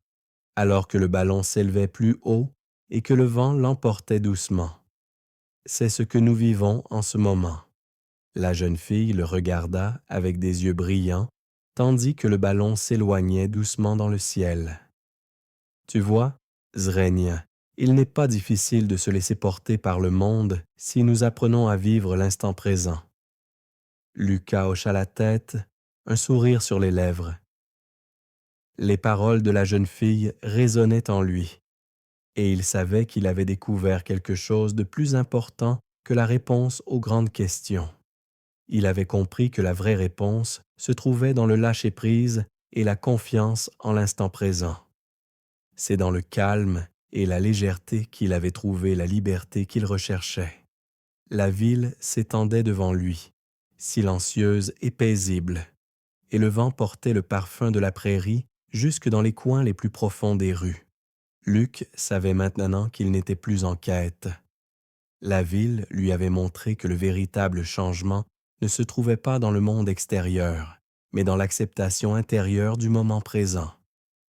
alors que le ballon s'élevait plus haut et que le vent l'emportait doucement. C'est ce que nous vivons en ce moment. La jeune fille le regarda avec des yeux brillants, tandis que le ballon s'éloignait doucement dans le ciel. Tu vois, Zrenia, il n'est pas difficile de se laisser porter par le monde si nous apprenons à vivre l'instant présent. Lucas hocha la tête, un sourire sur les lèvres. Les paroles de la jeune fille résonnaient en lui, et il savait qu'il avait découvert quelque chose de plus important que la réponse aux grandes questions. Il avait compris que la vraie réponse se trouvait dans le lâcher-prise et la confiance en l'instant présent. C'est dans le calme et la légèreté qu'il avait trouvé la liberté qu'il recherchait. La ville s'étendait devant lui, silencieuse et paisible, et le vent portait le parfum de la prairie jusque dans les coins les plus profonds des rues. Luc savait maintenant qu'il n'était plus en quête. La ville lui avait montré que le véritable changement ne se trouvait pas dans le monde extérieur, mais dans l'acceptation intérieure du moment présent.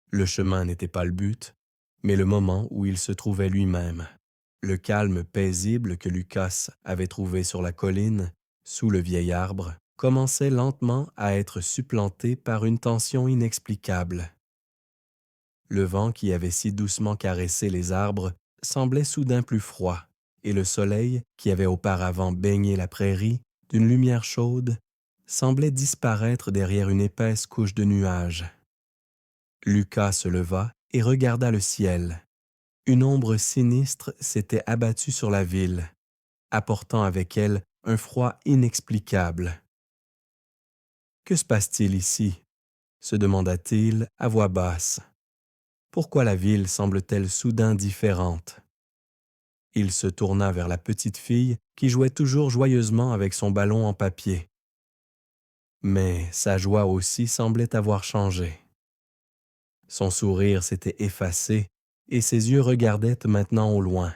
Le chemin n'était pas le but, mais le moment où il se trouvait lui-même. Le calme paisible que Lucas avait trouvé sur la colline, sous le vieil arbre, commençait lentement à être supplanté par une tension inexplicable. Le vent qui avait si doucement caressé les arbres semblait soudain plus froid, et le soleil, qui avait auparavant baigné la prairie d'une lumière chaude, semblait disparaître derrière une épaisse couche de nuages. Lucas se leva et regarda le ciel. Une ombre sinistre s'était abattue sur la ville, apportant avec elle un froid inexplicable. « Que se passe-t-il ici ?» se demanda-t-il à voix basse. « Pourquoi la ville semble-t-elle soudain différente ?» Il se tourna vers la petite fille qui jouait toujours joyeusement avec son ballon en papier. Mais sa joie aussi semblait avoir changé. Son sourire s'était effacé et ses yeux regardaient maintenant au loin,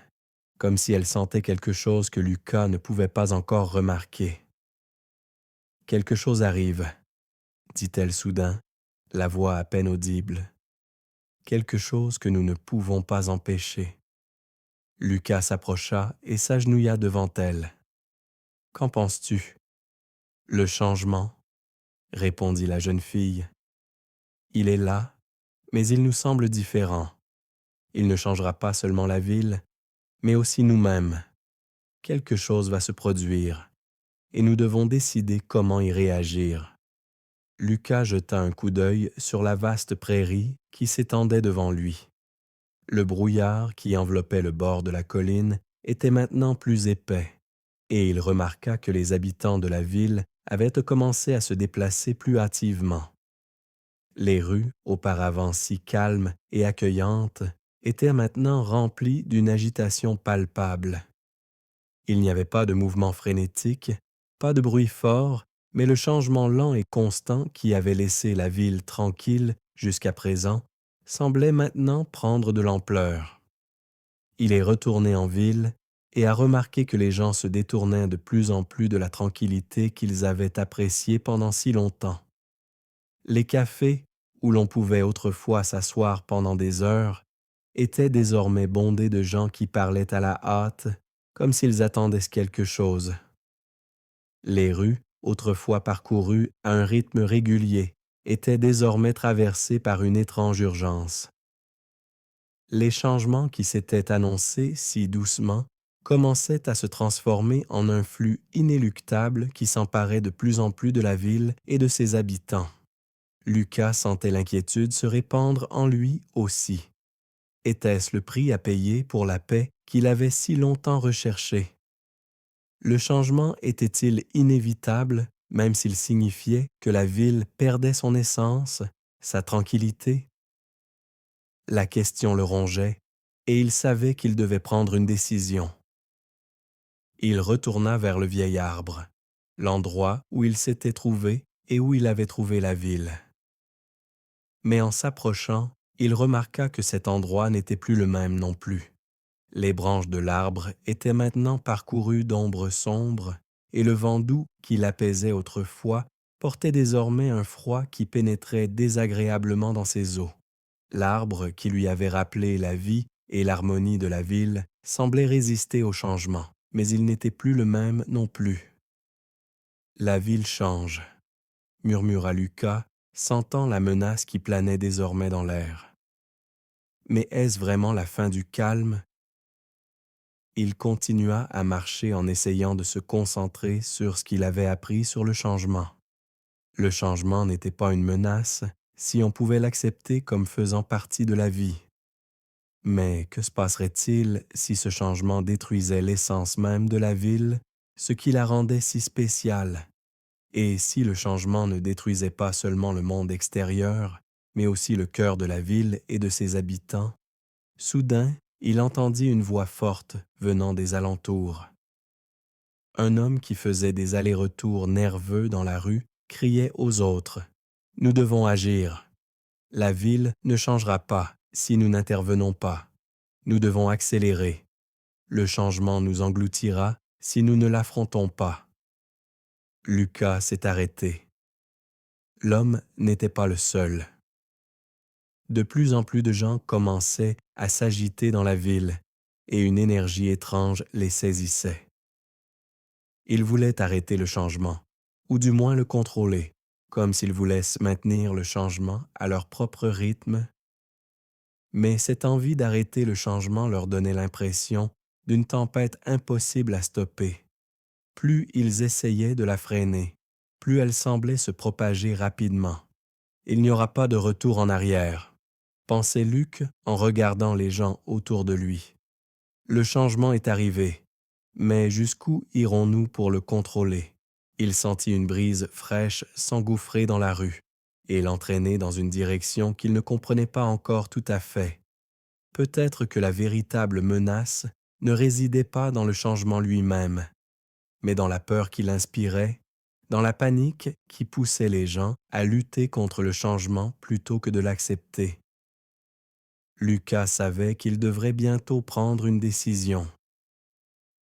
comme si elle sentait quelque chose que Lucas ne pouvait pas encore remarquer. « Quelque chose arrive, » dit-elle soudain, la voix à peine audible. « Quelque chose que nous ne pouvons pas empêcher. » Lucas s'approcha et s'agenouilla devant elle. « Qu'en penses-tu ?»« Le changement, » répondit la jeune fille. « Il est là, mais il nous semble différent. Il ne changera pas seulement la ville, mais aussi nous-mêmes. Quelque chose va se produire, et nous devons décider comment y réagir. » Lucas jeta un coup d'œil sur la vaste prairie qui s'étendait devant lui. Le brouillard qui enveloppait le bord de la colline était maintenant plus épais, et il remarqua que les habitants de la ville avaient commencé à se déplacer plus hâtivement. Les rues, auparavant si calmes et accueillantes, étaient maintenant remplies d'une agitation palpable. Il n'y avait pas de mouvement frénétique, pas de bruit fort, mais le changement lent et constant qui avait laissé la ville tranquille jusqu'à présent semblait maintenant prendre de l'ampleur. Il est retourné en ville et a remarqué que les gens se détournaient de plus en plus de la tranquillité qu'ils avaient appréciée pendant si longtemps. Les cafés, où l'on pouvait autrefois s'asseoir pendant des heures, étaient désormais bondés de gens qui parlaient à la hâte, comme s'ils attendaient quelque chose. Les rues, autrefois parcourues à un rythme régulier, étaient désormais traversées par une étrange urgence. Les changements qui s'étaient annoncés si doucement commençaient à se transformer en un flux inéluctable qui s'emparait de plus en plus de la ville et de ses habitants. Lucas sentait l'inquiétude se répandre en lui aussi. Était-ce le prix à payer pour la paix qu'il avait si longtemps recherchée? Le changement était-il inévitable, même s'il signifiait que la ville perdait son essence, sa tranquillité? La question le rongeait, et il savait qu'il devait prendre une décision. Il retourna vers le vieil arbre, l'endroit où il s'était trouvé et où il avait trouvé la ville. Mais en s'approchant, il remarqua que cet endroit n'était plus le même non plus. Les branches de l'arbre étaient maintenant parcourues d'ombres sombres, et le vent doux qui l'apaisait autrefois portait désormais un froid qui pénétrait désagréablement dans ses os. L'arbre qui lui avait rappelé la vie et l'harmonie de la ville semblait résister au changement, mais il n'était plus le même non plus. La ville change, murmura Lucas, sentant la menace qui planait désormais dans l'air. Mais est-ce vraiment la fin du calme? Il continua à marcher en essayant de se concentrer sur ce qu'il avait appris sur le changement. Le changement n'était pas une menace si on pouvait l'accepter comme faisant partie de la vie. Mais que se passerait-il si ce changement détruisait l'essence même de la ville, ce qui la rendait si spéciale? Et si le changement ne détruisait pas seulement le monde extérieur, mais aussi le cœur de la ville et de ses habitants? Soudain, il entendit une voix forte venant des alentours. Un homme qui faisait des allers-retours nerveux dans la rue criait aux autres. « Nous devons agir. La ville ne changera pas si nous n'intervenons pas. Nous devons accélérer. Le changement nous engloutira si nous ne l'affrontons pas. » Lucas s'est arrêté. L'homme n'était pas le seul. De plus en plus de gens commençaient à s'agiter dans la ville et une énergie étrange les saisissait. Ils voulaient arrêter le changement, ou du moins le contrôler, comme s'ils voulaient maintenir le changement à leur propre rythme. Mais cette envie d'arrêter le changement leur donnait l'impression d'une tempête impossible à stopper. Plus ils essayaient de la freiner, plus elle semblait se propager rapidement. Il n'y aura pas de retour en arrière, pensait Luc en regardant les gens autour de lui. Le changement est arrivé, mais jusqu'où irons-nous pour le contrôler? Il sentit une brise fraîche s'engouffrer dans la rue et l'entraîner dans une direction qu'il ne comprenait pas encore tout à fait. Peut-être que la véritable menace ne résidait pas dans le changement lui-même, mais dans la peur qu'il inspirait, dans la panique qui poussait les gens à lutter contre le changement plutôt que de l'accepter. Lucas savait qu'il devrait bientôt prendre une décision.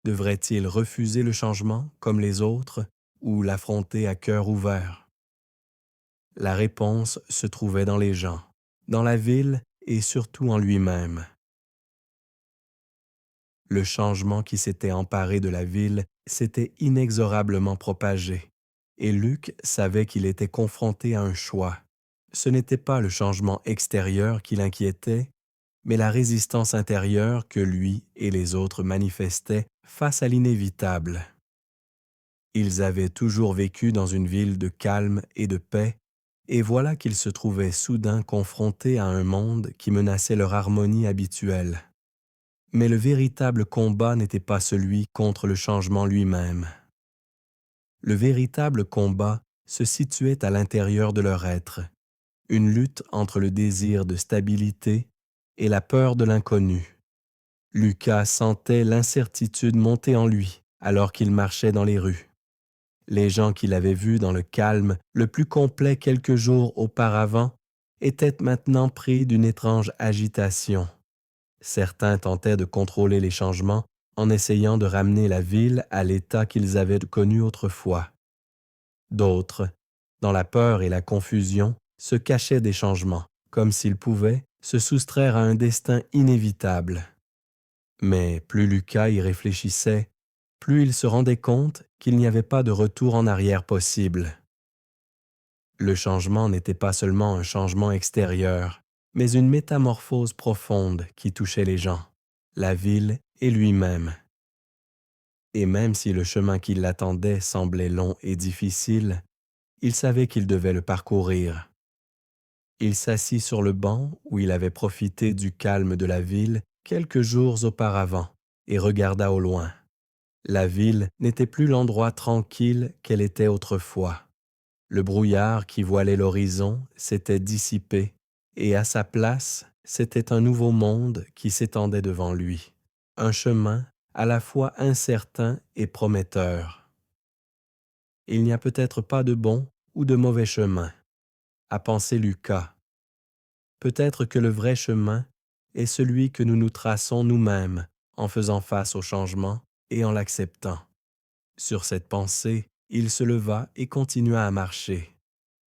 Devrait-il refuser le changement comme les autres ou l'affronter à cœur ouvert? La réponse se trouvait dans les gens, dans la ville et surtout en lui-même. Le changement qui s'était emparé de la ville s'était inexorablement propagé, et Luc savait qu'il était confronté à un choix. Ce n'était pas le changement extérieur qui l'inquiétait, mais la résistance intérieure que lui et les autres manifestaient face à l'inévitable. Ils avaient toujours vécu dans une ville de calme et de paix, et voilà qu'ils se trouvaient soudain confrontés à un monde qui menaçait leur harmonie habituelle. Mais le véritable combat n'était pas celui contre le changement lui-même. Le véritable combat se situait à l'intérieur de leur être, une lutte entre le désir de stabilité et la peur de l'inconnu. Lucas sentait l'incertitude monter en lui alors qu'il marchait dans les rues. Les gens qu'il avait vus dans le calme le plus complet quelques jours auparavant étaient maintenant pris d'une étrange agitation. Certains tentaient de contrôler les changements en essayant de ramener la ville à l'état qu'ils avaient connu autrefois. D'autres, dans la peur et la confusion, se cachaient des changements, comme s'ils pouvaient se soustraire à un destin inévitable. Mais plus Lucas y réfléchissait, plus il se rendait compte qu'il n'y avait pas de retour en arrière possible. Le changement n'était pas seulement un changement extérieur, mais une métamorphose profonde qui touchait les gens, la ville et lui-même. Et même si le chemin qui l'attendait semblait long et difficile, il savait qu'il devait le parcourir. Il s'assit sur le banc où il avait profité du calme de la ville quelques jours auparavant et regarda au loin. La ville n'était plus l'endroit tranquille qu'elle était autrefois. Le brouillard qui voilait l'horizon s'était dissipé Et à sa place, c'était un nouveau monde qui s'étendait devant lui, un chemin à la fois incertain et prometteur. Il n'y a peut-être pas de bon ou de mauvais chemin, a pensé Lucas. Peut-être que le vrai chemin est celui que nous nous traçons nous-mêmes en faisant face au changement et en l'acceptant. Sur cette pensée, il se leva et continua à marcher.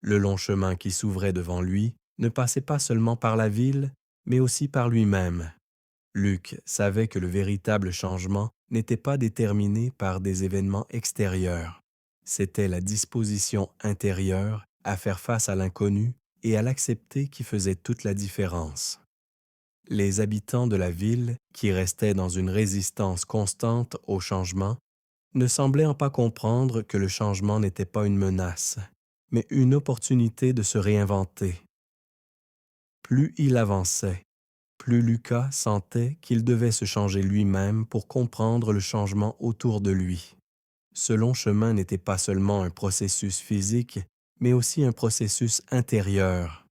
Le long chemin qui s'ouvrait devant lui ne passait pas seulement par la ville, mais aussi par lui-même. Luc savait que le véritable changement n'était pas déterminé par des événements extérieurs. C'était la disposition intérieure à faire face à l'inconnu et à l'accepter qui faisait toute la différence. Les habitants de la ville, qui restaient dans une résistance constante au changement, ne semblaient en pas comprendre que le changement n'était pas une menace, mais une opportunité de se réinventer. Plus il avançait, plus Lucas sentait qu'il devait se changer lui-même pour comprendre le changement autour de lui. Ce long chemin n'était pas seulement un processus physique, mais aussi un processus intérieur.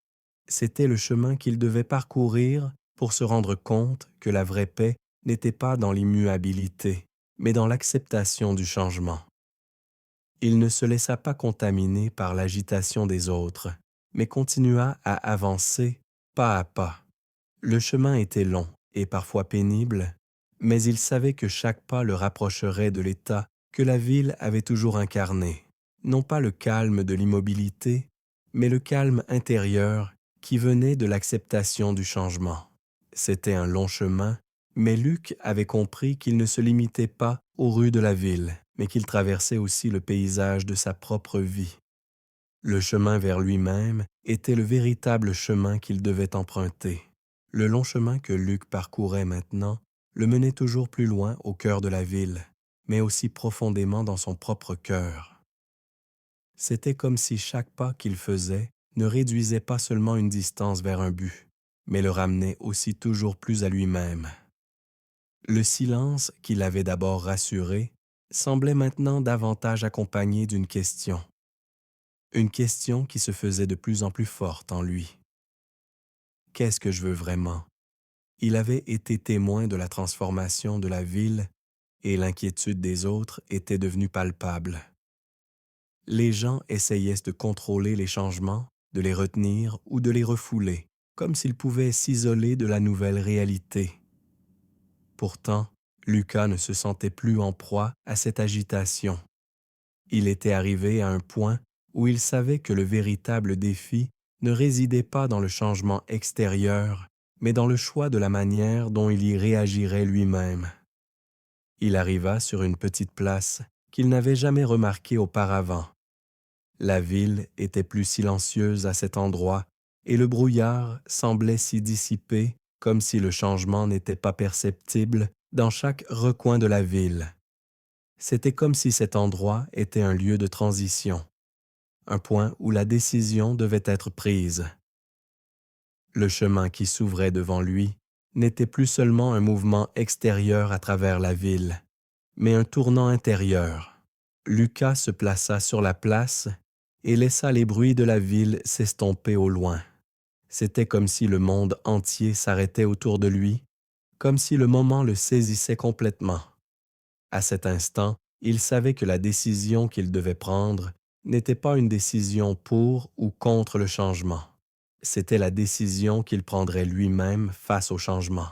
C'était le chemin qu'il devait parcourir pour se rendre compte que la vraie paix n'était pas dans l'immuabilité, mais dans l'acceptation du changement. Il ne se laissa pas contaminer par l'agitation des autres, mais continua à avancer pas à pas. Le chemin était long et parfois pénible, mais il savait que chaque pas le rapprocherait de l'état que la ville avait toujours incarné, non pas le calme de l'immobilité, mais le calme intérieur qui venait de l'acceptation du changement. C'était un long chemin, mais Luc avait compris qu'il ne se limitait pas aux rues de la ville, mais qu'il traversait aussi le paysage de sa propre vie. Le chemin vers lui-même était le véritable chemin qu'il devait emprunter. Le long chemin que Luc parcourait maintenant le menait toujours plus loin au cœur de la ville, mais aussi profondément dans son propre cœur. C'était comme si chaque pas qu'il faisait ne réduisait pas seulement une distance vers un but, mais le ramenait aussi toujours plus à lui-même. Le silence qui l'avait d'abord rassuré semblait maintenant davantage accompagné d'une question. Une question qui se faisait de plus en plus forte en lui. Qu'est-ce que je veux vraiment? Il avait été témoin de la transformation de la ville et l'inquiétude des autres était devenue palpable. Les gens essayaient de contrôler les changements, de les retenir ou de les refouler, comme s'ils pouvaient s'isoler de la nouvelle réalité. Pourtant, Lucas ne se sentait plus en proie à cette agitation. Il était arrivé à un point où il savait que le véritable défi ne résidait pas dans le changement extérieur, mais dans le choix de la manière dont il y réagirait lui-même. Il arriva sur une petite place qu'il n'avait jamais remarquée auparavant. La ville était plus silencieuse à cet endroit et le brouillard semblait s'y dissiper comme si le changement n'était pas perceptible dans chaque recoin de la ville. C'était comme si cet endroit était un lieu de transition, un point où la décision devait être prise. Le chemin qui s'ouvrait devant lui n'était plus seulement un mouvement extérieur à travers la ville, mais un tournant intérieur. Lucas se plaça sur la place et laissa les bruits de la ville s'estomper au loin. C'était comme si le monde entier s'arrêtait autour de lui, comme si le moment le saisissait complètement. À cet instant, il savait que la décision qu'il devait prendre n'était pas une décision pour ou contre le changement. C'était la décision qu'il prendrait lui-même face au changement.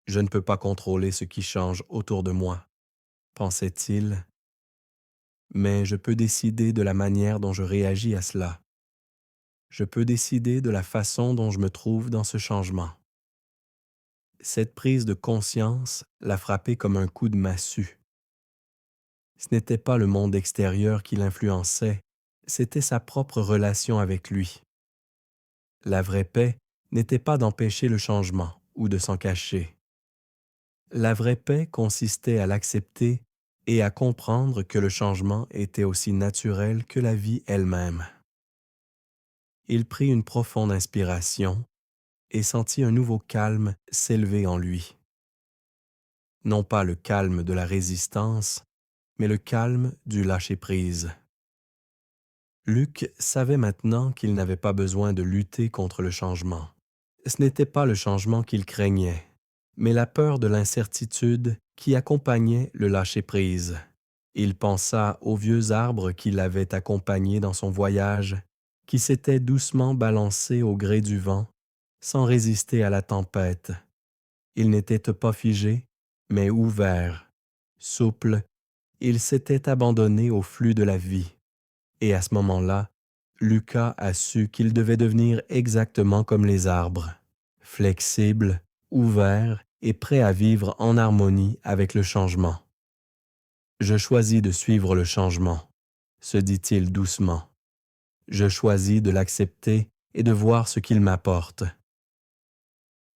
Je ne peux pas contrôler ce qui change autour de moi, pensait-il, mais je peux décider de la manière dont je réagis à cela. Je peux décider de la façon dont je me trouve dans ce changement. Cette prise de conscience l'a frappé comme un coup de massue. Ce n'était pas le monde extérieur qui l'influençait, c'était sa propre relation avec lui. La vraie paix n'était pas d'empêcher le changement ou de s'en cacher. La vraie paix consistait à l'accepter et à comprendre que le changement était aussi naturel que la vie elle-même. Il prit une profonde inspiration et sentit un nouveau calme s'élever en lui. Non pas le calme de la résistance, mais le calme du lâcher-prise. Luc savait maintenant qu'il n'avait pas besoin de lutter contre le changement. Ce n'était pas le changement qu'il craignait, mais la peur de l'incertitude qui accompagnait le lâcher-prise. Il pensa aux vieux arbres qui l'avaient accompagné dans son voyage, qui s'étaient doucement balancés au gré du vent, sans résister à la tempête. Ils n'étaient pas figés, mais ouverts, souples, ils s'étaient abandonnés au flux de la vie. Et à ce moment-là, Lucas a su qu'il devait devenir exactement comme les arbres, flexible, ouvert et prêt à vivre en harmonie avec le changement. Je choisis de suivre le changement, se dit-il doucement. Je choisis de l'accepter et de voir ce qu'il m'apporte.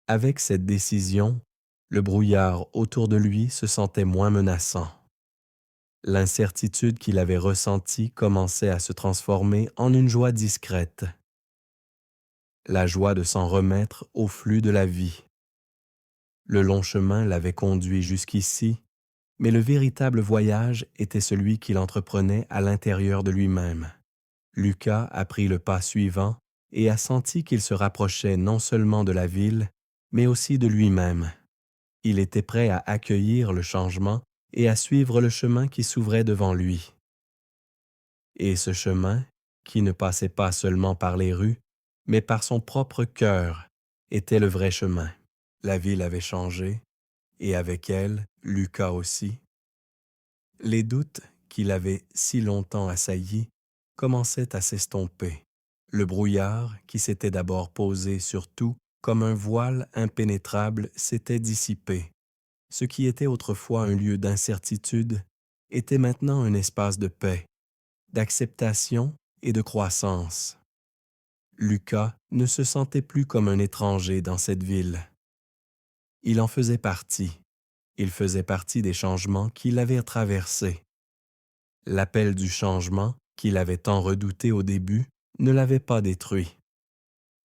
Avec cette décision, le brouillard autour de lui se sentait moins menaçant. L'incertitude qu'il avait ressentie commençait à se transformer en une joie discrète. La joie de s'en remettre au flux de la vie. Le long chemin l'avait conduit jusqu'ici, mais le véritable voyage était celui qu'il entreprenait à l'intérieur de lui-même. Lucas a pris le pas suivant et a senti qu'il se rapprochait non seulement de la ville, mais aussi de lui-même. Il était prêt à accueillir le changement et à suivre le chemin qui s'ouvrait devant lui. Et ce chemin, qui ne passait pas seulement par les rues, mais par son propre cœur, était le vrai chemin. La ville avait changé, et avec elle, Lucas aussi. Les doutes qui l'avaient si longtemps assailli commençaient à s'estomper. Le brouillard, qui s'était d'abord posé sur tout comme un voile impénétrable, s'était dissipé. Ce qui était autrefois un lieu d'incertitude était maintenant un espace de paix, d'acceptation et de croissance. Lucas ne se sentait plus comme un étranger dans cette ville. Il en faisait partie. Il faisait partie des changements qu'il avait traversés. L'appel du changement, qu'il avait tant redouté au début, ne l'avait pas détruit.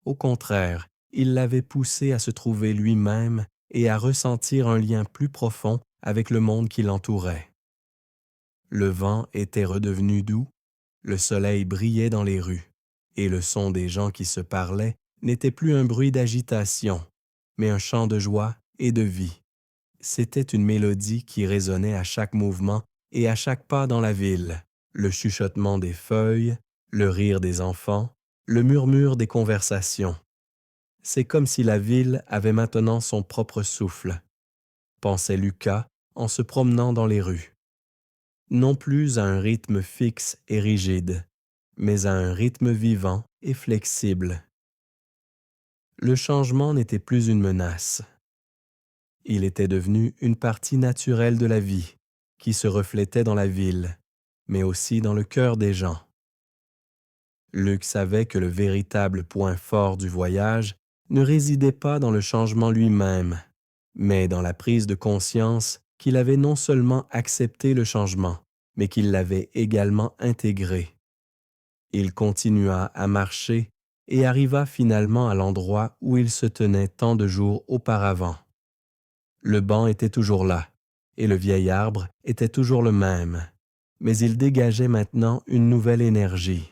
Au contraire, il l'avait poussé à se trouver lui-même et à ressentir un lien plus profond avec le monde qui l'entourait. Le vent était redevenu doux, le soleil brillait dans les rues, et le son des gens qui se parlaient n'était plus un bruit d'agitation, mais un chant de joie et de vie. C'était une mélodie qui résonnait à chaque mouvement et à chaque pas dans la ville, le chuchotement des feuilles, le rire des enfants, le murmure des conversations. C'est comme si la ville avait maintenant son propre souffle, pensait Lucas en se promenant dans les rues. Non plus à un rythme fixe et rigide, mais à un rythme vivant et flexible. Le changement n'était plus une menace. Il était devenu une partie naturelle de la vie, qui se reflétait dans la ville, mais aussi dans le cœur des gens. Luc savait que le véritable point fort du voyage ne résidait pas dans le changement lui-même, mais dans la prise de conscience qu'il avait non seulement accepté le changement, mais qu'il l'avait également intégré. Il continua à marcher et arriva finalement à l'endroit où il se tenait tant de jours auparavant. Le banc était toujours là, et le vieil arbre était toujours le même, mais il dégageait maintenant une nouvelle énergie.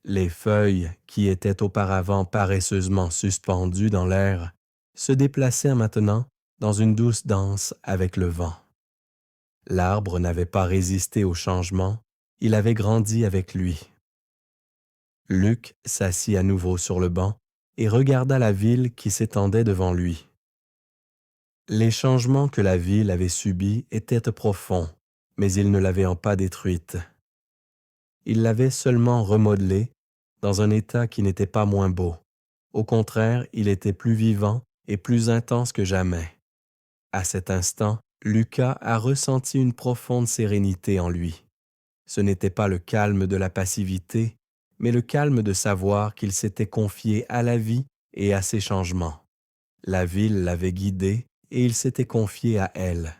Les feuilles, qui étaient auparavant paresseusement suspendues dans l'air, se déplaçaient maintenant dans une douce danse avec le vent. L'arbre n'avait pas résisté au changement, il avait grandi avec lui. Luc s'assit à nouveau sur le banc et regarda la ville qui s'étendait devant lui. Les changements que la ville avait subis étaient profonds, mais ils ne l'avaient pas détruite. Ils l'avaient seulement remodelée dans un état qui n'était pas moins beau. Au contraire, il était plus vivant et plus intense que jamais. À cet instant, Lucas a ressenti une profonde sérénité en lui. Ce n'était pas le calme de la passivité, mais le calme de savoir qu'il s'était confié à la vie et à ses changements. La ville l'avait guidé et il s'était confié à elle.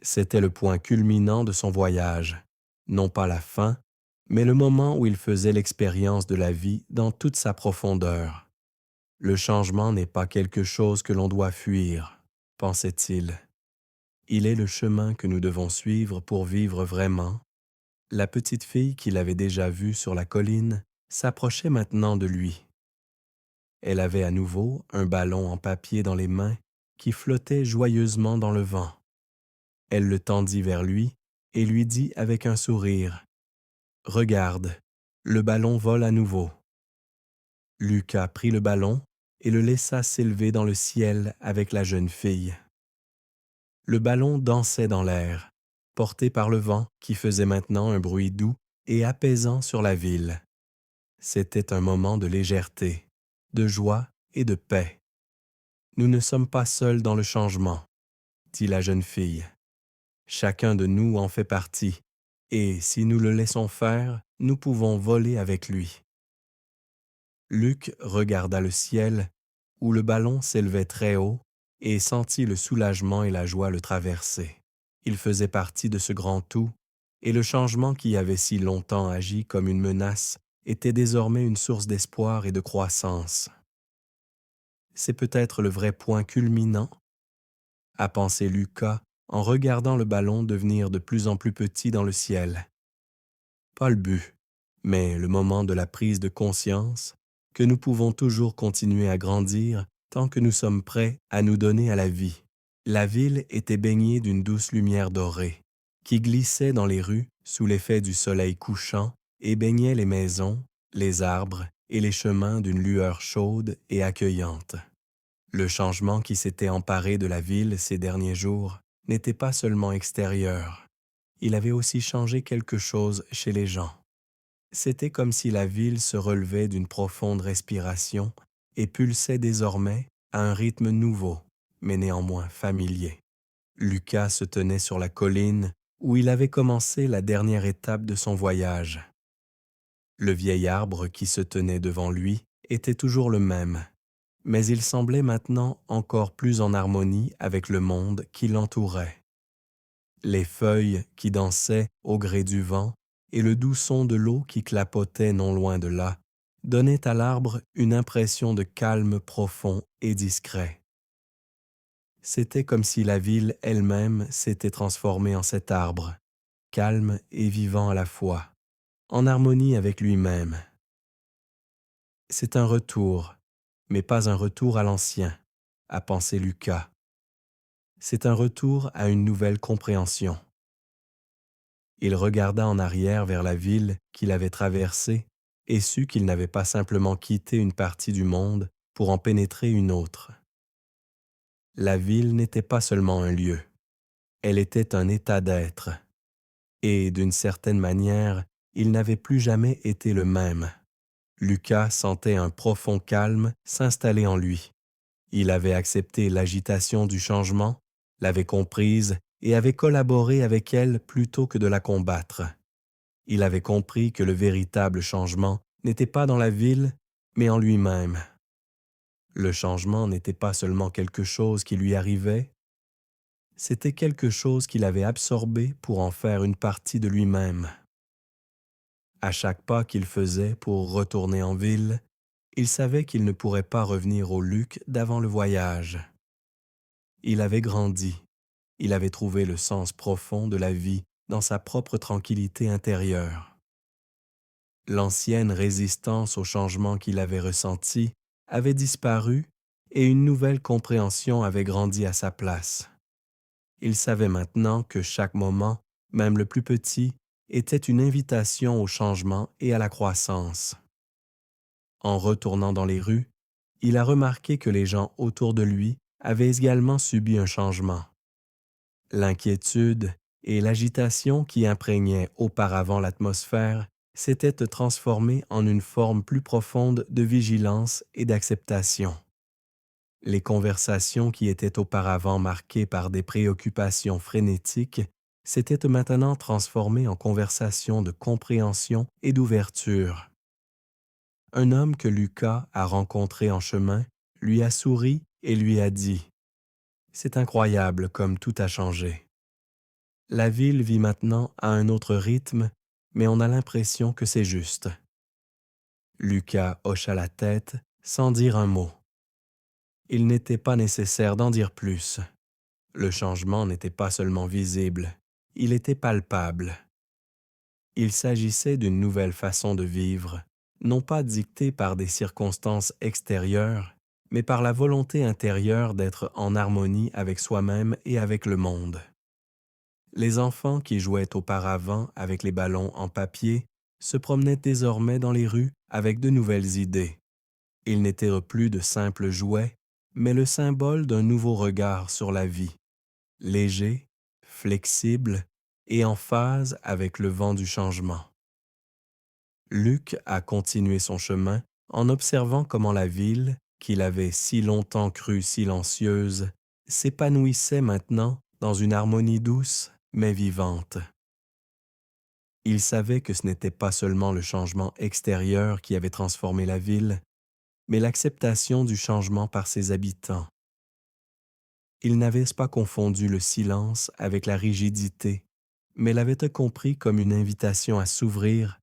C'était le point culminant de son voyage, non pas la fin, mais le moment où il faisait l'expérience de la vie dans toute sa profondeur. Le changement n'est pas quelque chose que l'on doit fuir, pensait-il. Il est le chemin que nous devons suivre pour vivre vraiment, La petite fille qu'il avait déjà vue sur la colline s'approchait maintenant de lui. Elle avait à nouveau un ballon en papier dans les mains qui flottait joyeusement dans le vent. Elle le tendit vers lui et lui dit avec un sourire, « Regarde, le ballon vole à nouveau. » Lucas prit le ballon et le laissa s'élever dans le ciel avec la jeune fille. Le ballon dansait dans l'air, porté par le vent qui faisait maintenant un bruit doux et apaisant sur la ville. C'était un moment de légèreté, de joie et de paix. « Nous ne sommes pas seuls dans le changement, » dit la jeune fille. « Chacun de nous en fait partie, et si nous le laissons faire, nous pouvons voler avec lui. » Luc regarda le ciel, où le ballon s'élevait très haut, et sentit le soulagement et la joie le traverser. Il faisait partie de ce grand tout, et le changement qui avait si longtemps agi comme une menace était désormais une source d'espoir et de croissance. C'est peut-être le vrai point culminant, a pensé Lucas en regardant le ballon devenir de plus en plus petit dans le ciel. Pas le but, mais le moment de la prise de conscience que nous pouvons toujours continuer à grandir tant que nous sommes prêts à nous donner à la vie. La ville était baignée d'une douce lumière dorée, qui glissait dans les rues sous l'effet du soleil couchant et baignait les maisons, les arbres et les chemins d'une lueur chaude et accueillante. Le changement qui s'était emparé de la ville ces derniers jours n'était pas seulement extérieur, il avait aussi changé quelque chose chez les gens. C'était comme si la ville se relevait d'une profonde respiration et pulsait désormais à un rythme nouveau, mais néanmoins familier. Lucas se tenait sur la colline où il avait commencé la dernière étape de son voyage. Le vieil arbre qui se tenait devant lui était toujours le même, mais il semblait maintenant encore plus en harmonie avec le monde qui l'entourait. Les feuilles qui dansaient au gré du vent et le doux son de l'eau qui clapotait non loin de là donnaient à l'arbre une impression de calme profond et discret. C'était comme si la ville elle-même s'était transformée en cet arbre, calme et vivant à la fois, en harmonie avec lui-même. C'est un retour, mais pas un retour à l'ancien, a pensé Lucas. C'est un retour à une nouvelle compréhension. Il regarda en arrière vers la ville qu'il avait traversée et sut qu'il n'avait pas simplement quitté une partie du monde pour en pénétrer une autre. La ville n'était pas seulement un lieu, elle était un état d'être. Et d'une certaine manière, il n'avait plus jamais été le même. Lucas sentait un profond calme s'installer en lui. Il avait accepté l'agitation du changement, l'avait comprise et avait collaboré avec elle plutôt que de la combattre. Il avait compris que le véritable changement n'était pas dans la ville, mais en lui-même. Le changement n'était pas seulement quelque chose qui lui arrivait, c'était quelque chose qu'il avait absorbé pour en faire une partie de lui-même. À chaque pas qu'il faisait pour retourner en ville, il savait qu'il ne pourrait pas revenir au Luc d'avant le voyage. Il avait grandi, il avait trouvé le sens profond de la vie dans sa propre tranquillité intérieure. L'ancienne résistance au changement qu'il avait ressenti avait disparu et une nouvelle compréhension avait grandi à sa place. Il savait maintenant que chaque moment, même le plus petit, était une invitation au changement et à la croissance. En retournant dans les rues, il a remarqué que les gens autour de lui avaient également subi un changement. L'inquiétude et l'agitation qui imprégnaient auparavant l'atmosphère s'étaient transformées en une forme plus profonde de vigilance et d'acceptation. Les conversations qui étaient auparavant marquées par des préoccupations frénétiques s'étaient maintenant transformées en conversations de compréhension et d'ouverture. Un homme que Lucas a rencontré en chemin lui a souri et lui a dit « C'est incroyable comme tout a changé. La ville vit maintenant à un autre rythme, mais on a l'impression que c'est juste. » Lucas hocha la tête sans dire un mot. Il n'était pas nécessaire d'en dire plus. Le changement n'était pas seulement visible, il était palpable. Il s'agissait d'une nouvelle façon de vivre, non pas dictée par des circonstances extérieures, mais par la volonté intérieure d'être en harmonie avec soi-même et avec le monde. Les enfants qui jouaient auparavant avec les ballons en papier se promenaient désormais dans les rues avec de nouvelles idées. Ils n'étaient plus de simples jouets, mais le symbole d'un nouveau regard sur la vie, léger, flexible et en phase avec le vent du changement. Luc a continué son chemin en observant comment la ville, qu'il avait si longtemps crue silencieuse, s'épanouissait maintenant dans une harmonie douce mais vivante. Il savait que ce n'était pas seulement le changement extérieur qui avait transformé la ville, mais l'acceptation du changement par ses habitants. Il n'avait pas confondu le silence avec la rigidité, mais l'avait compris comme une invitation à s'ouvrir,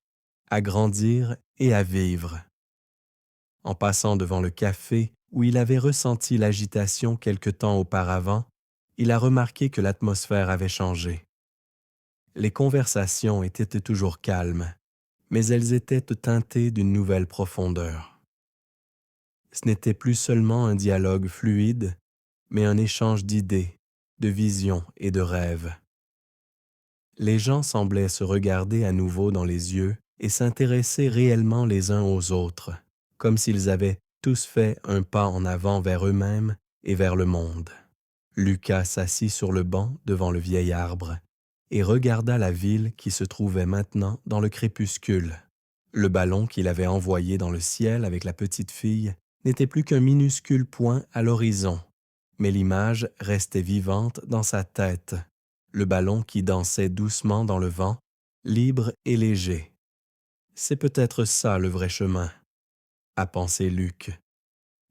à grandir et à vivre. En passant devant le café où il avait ressenti l'agitation quelque temps auparavant, il a remarqué que l'atmosphère avait changé. Les conversations étaient toujours calmes, mais elles étaient teintées d'une nouvelle profondeur. Ce n'était plus seulement un dialogue fluide, mais un échange d'idées, de visions et de rêves. Les gens semblaient se regarder à nouveau dans les yeux et s'intéresser réellement les uns aux autres, comme s'ils avaient tous fait un pas en avant vers eux-mêmes et vers le monde. Lucas s'assit sur le banc devant le vieil arbre et regarda la ville qui se trouvait maintenant dans le crépuscule. Le ballon qu'il avait envoyé dans le ciel avec la petite fille n'était plus qu'un minuscule point à l'horizon, mais l'image restait vivante dans sa tête, le ballon qui dansait doucement dans le vent, libre et léger. C'est peut-être ça le vrai chemin, a pensé Luc.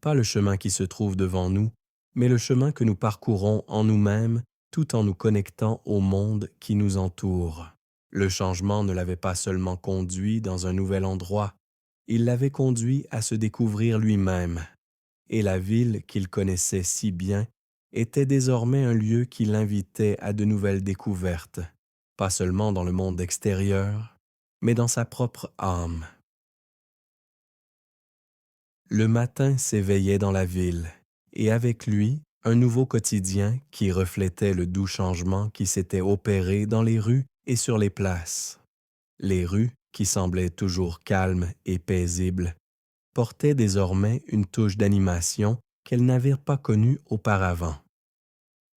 Pas le chemin qui se trouve devant nous, mais le chemin que nous parcourons en nous-mêmes tout en nous connectant au monde qui nous entoure. Le changement ne l'avait pas seulement conduit dans un nouvel endroit, il l'avait conduit à se découvrir lui-même, et la ville qu'il connaissait si bien était désormais un lieu qui l'invitait à de nouvelles découvertes, pas seulement dans le monde extérieur, mais dans sa propre âme. Le matin s'éveillait dans la ville, et avec lui, un nouveau quotidien qui reflétait le doux changement qui s'était opéré dans les rues et sur les places. Les rues, qui semblaient toujours calmes et paisibles, portaient désormais une touche d'animation qu'elles n'avaient pas connue auparavant.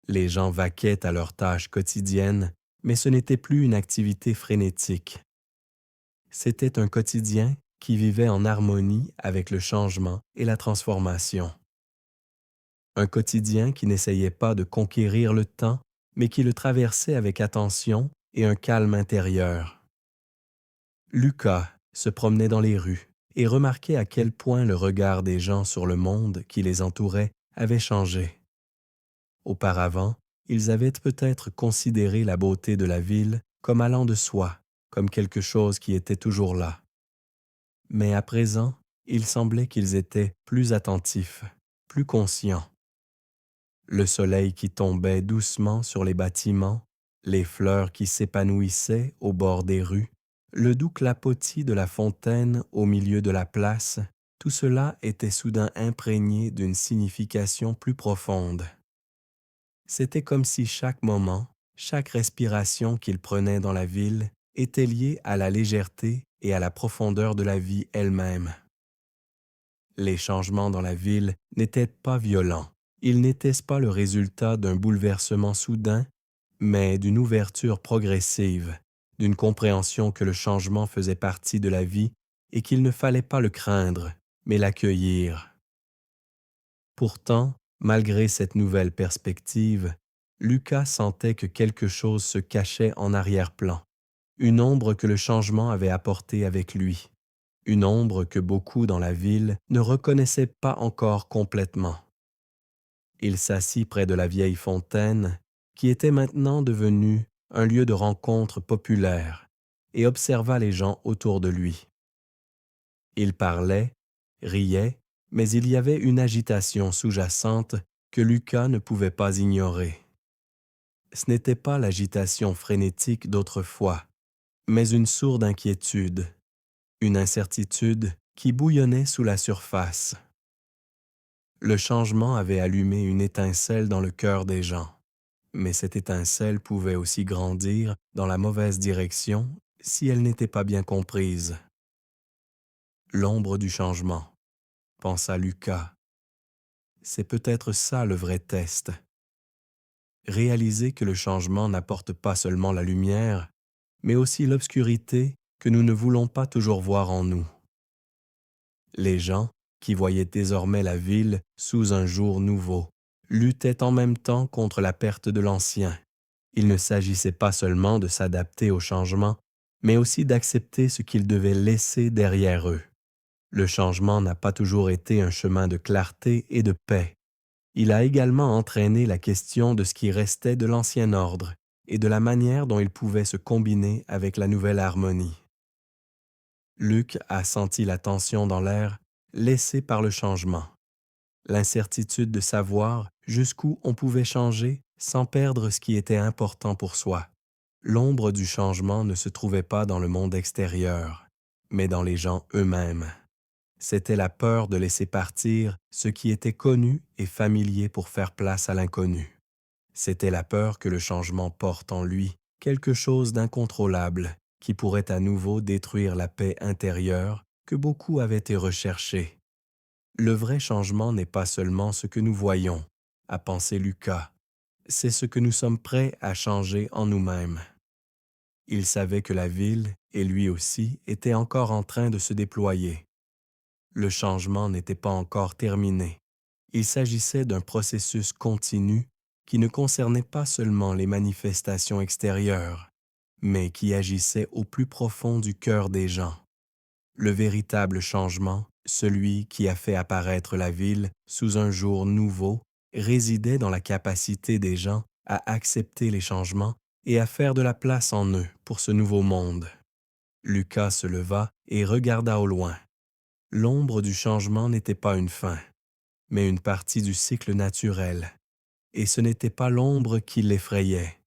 Les gens vaquaient à leurs tâches quotidiennes, mais ce n'était plus une activité frénétique. C'était un quotidien qui vivait en harmonie avec le changement et la transformation. Un quotidien qui n'essayait pas de conquérir le temps, mais qui le traversait avec attention et un calme intérieur. Lucas se promenait dans les rues et remarquait à quel point le regard des gens sur le monde qui les entourait avait changé. Auparavant, ils avaient peut-être considéré la beauté de la ville comme allant de soi, comme quelque chose qui était toujours là. Mais à présent, il semblait qu'ils étaient plus attentifs, plus conscients. Le soleil qui tombait doucement sur les bâtiments, les fleurs qui s'épanouissaient au bord des rues, le doux clapotis de la fontaine au milieu de la place, tout cela était soudain imprégné d'une signification plus profonde. C'était comme si chaque moment, chaque respiration qu'il prenait dans la ville était liée à la légèreté et à la profondeur de la vie elle-même. Les changements dans la ville n'étaient pas violents. Ils n'étaient pas le résultat d'un bouleversement soudain, mais d'une ouverture progressive, d'une compréhension que le changement faisait partie de la vie et qu'il ne fallait pas le craindre, mais l'accueillir. Pourtant, malgré cette nouvelle perspective, Lucas sentait que quelque chose se cachait en arrière-plan, une ombre que le changement avait apportée avec lui, une ombre que beaucoup dans la ville ne reconnaissaient pas encore complètement. Il s'assit près de la vieille fontaine, qui était maintenant devenue un lieu de rencontre populaire, et observa les gens autour de lui. Il parlait, riait, mais il y avait une agitation sous-jacente que Lucas ne pouvait pas ignorer. Ce n'était pas l'agitation frénétique d'autrefois, mais une sourde inquiétude, une incertitude qui bouillonnait sous la surface. Le changement avait allumé une étincelle dans le cœur des gens, mais cette étincelle pouvait aussi grandir dans la mauvaise direction si elle n'était pas bien comprise. L'ombre du changement, pensa Lucas. C'est peut-être ça le vrai test. Réaliser que le changement n'apporte pas seulement la lumière, mais aussi l'obscurité que nous ne voulons pas toujours voir en nous. Les gens, qui voyaient désormais la ville sous un jour nouveau, luttaient en même temps contre la perte de l'ancien. Il ne s'agissait pas seulement de s'adapter au changement, mais aussi d'accepter ce qu'ils devaient laisser derrière eux. Le changement n'a pas toujours été un chemin de clarté et de paix. Il a également entraîné la question de ce qui restait de l'ancien ordre et de la manière dont il pouvait se combiner avec la nouvelle harmonie. Luc a senti la tension dans l'air laissée par le changement, l'incertitude de savoir jusqu'où on pouvait changer sans perdre ce qui était important pour soi. L'ombre du changement ne se trouvait pas dans le monde extérieur, mais dans les gens eux-mêmes. C'était la peur de laisser partir ce qui était connu et familier pour faire place à l'inconnu. C'était la peur que le changement porte en lui quelque chose d'incontrôlable qui pourrait à nouveau détruire la paix intérieure que beaucoup avaient été recherchée. Le vrai changement n'est pas seulement ce que nous voyons, a pensé Lucas, c'est ce que nous sommes prêts à changer en nous-mêmes. Il savait que la ville, et lui aussi, étaient encore en train de se déployer. Le changement n'était pas encore terminé. Il s'agissait d'un processus continu qui ne concernait pas seulement les manifestations extérieures, mais qui agissait au plus profond du cœur des gens. Le véritable changement, celui qui a fait apparaître la ville sous un jour nouveau, résidait dans la capacité des gens à accepter les changements et à faire de la place en eux pour ce nouveau monde. Lucas se leva et regarda au loin. L'ombre du changement n'était pas une fin, mais une partie du cycle naturel. Et ce n'était pas l'ombre qui l'effrayait,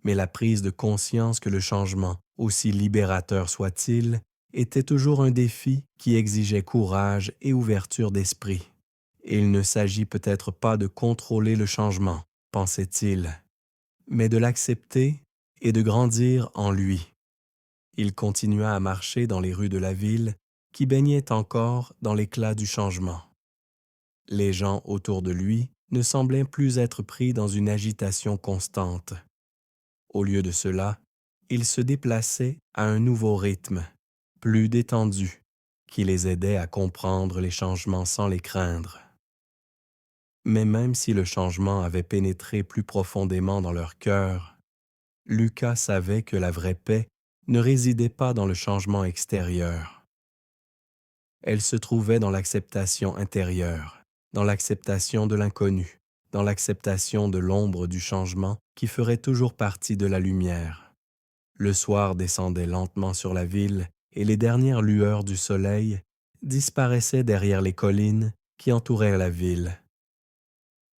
mais la prise de conscience que le changement, aussi libérateur soit-il, était toujours un défi qui exigeait courage et ouverture d'esprit. Et il ne s'agit peut-être pas de contrôler le changement, pensait-il, mais de l'accepter et de grandir en lui. Il continua à marcher dans les rues de la ville qui baignaient encore dans l'éclat du changement. Les gens autour de lui ne semblaient plus être pris dans une agitation constante. Au lieu de cela, ils se déplaçaient à un nouveau rythme, plus détendu, qui les aidait à comprendre les changements sans les craindre. Mais même si le changement avait pénétré plus profondément dans leur cœur, Lucas savait que la vraie paix ne résidait pas dans le changement extérieur. Elle se trouvait dans l'acceptation intérieure, dans l'acceptation de l'inconnu, dans l'acceptation de l'ombre du changement qui ferait toujours partie de la lumière. Le soir descendait lentement sur la ville et les dernières lueurs du soleil disparaissaient derrière les collines qui entouraient la ville.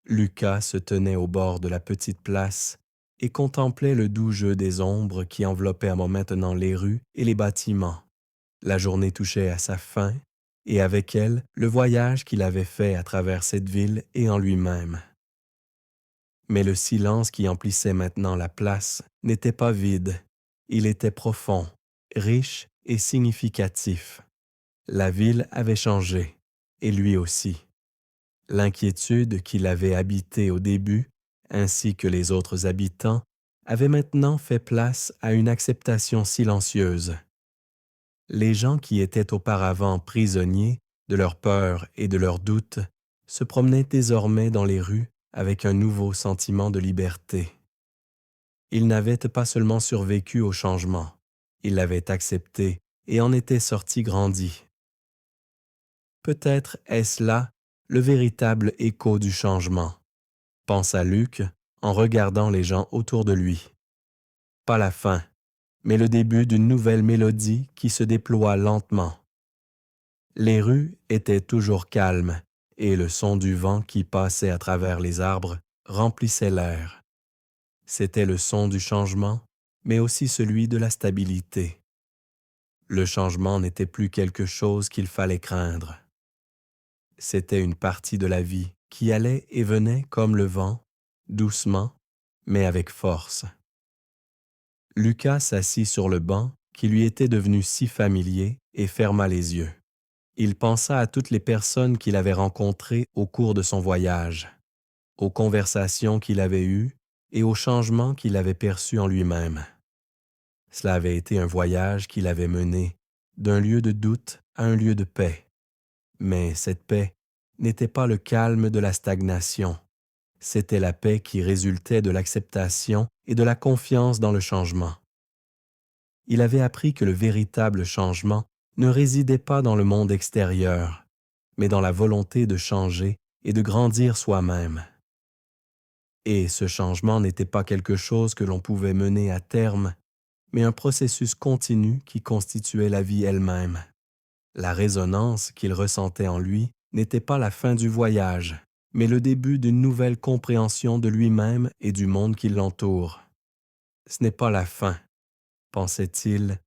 Lucas se tenait au bord de la petite place et contemplait le doux jeu des ombres qui enveloppaient maintenant les rues et les bâtiments. La journée touchait à sa fin, et avec elle, le voyage qu'il avait fait à travers cette ville et en lui-même. Mais le silence qui emplissait maintenant la place n'était pas vide, il était profond, riche et significatif. La ville avait changé, et lui aussi. L'inquiétude qui l'avait habité au début, ainsi que les autres habitants, avait maintenant fait place à une acceptation silencieuse. Les gens qui étaient auparavant prisonniers de leurs peurs et de leurs doutes se promenaient désormais dans les rues avec un nouveau sentiment de liberté. Ils n'avaient pas seulement survécu au changement, ils l'avaient accepté et en étaient sortis grandis. Peut-être est-ce là le véritable écho du changement, pensa Luc en regardant les gens autour de lui. Pas la fin, mais le début d'une nouvelle mélodie qui se déploie lentement. Les rues étaient toujours calmes et le son du vent qui passait à travers les arbres remplissait l'air. C'était le son du changement, mais aussi celui de la stabilité. Le changement n'était plus quelque chose qu'il fallait craindre. C'était une partie de la vie qui allait et venait comme le vent, doucement, mais avec force. Lucas s'assit sur le banc qui lui était devenu si familier et ferma les yeux. Il pensa à toutes les personnes qu'il avait rencontrées au cours de son voyage, aux conversations qu'il avait eues et aux changements qu'il avait perçus en lui-même. Cela avait été un voyage qu'il avait mené d'un lieu de doute à un lieu de paix. Mais cette paix n'était pas le calme de la stagnation. C'était la paix qui résultait de l'acceptation et de la confiance dans le changement. Il avait appris que le véritable changement ne résidait pas dans le monde extérieur, mais dans la volonté de changer et de grandir soi-même. Et ce changement n'était pas quelque chose que l'on pouvait mener à terme, mais un processus continu qui constituait la vie elle-même. La résonance qu'il ressentait en lui n'était pas la fin du voyage, mais le début d'une nouvelle compréhension de lui-même et du monde qui l'entoure. Ce n'est pas la fin, pensait-il,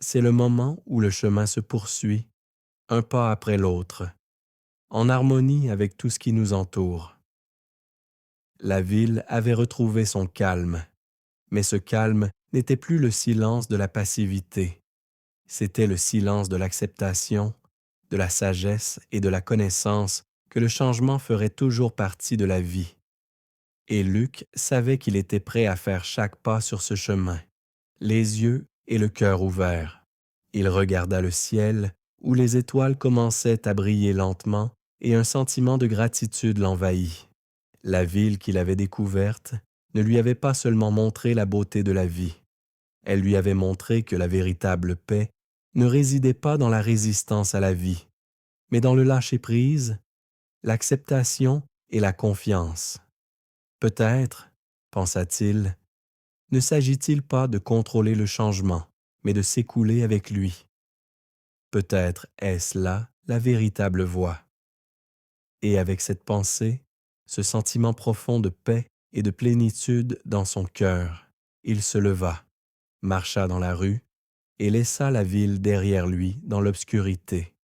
c'est le moment où le chemin se poursuit, un pas après l'autre, en harmonie avec tout ce qui nous entoure. La ville avait retrouvé son calme, mais ce calme n'était plus le silence de la passivité, c'était le silence de l'acceptation, de la sagesse et de la connaissance que le changement ferait toujours partie de la vie. Et Luc savait qu'il était prêt à faire chaque pas sur ce chemin, les yeux et le cœur ouverts. Il regarda le ciel, où les étoiles commençaient à briller lentement, et un sentiment de gratitude l'envahit. La ville qu'il avait découverte ne lui avait pas seulement montré la beauté de la vie, elle lui avait montré que la véritable paix ne résidait pas dans la résistance à la vie, mais dans le lâcher-prise, l'acceptation et la confiance. Peut-être, pensa-t-il, ne s'agit-il pas de contrôler le changement, mais de s'écouler avec lui. Peut-être est-ce là la véritable voie. Et avec cette pensée, ce sentiment profond de paix et de plénitude dans son cœur, il se leva, marcha dans la rue et laissa la ville derrière lui dans l'obscurité.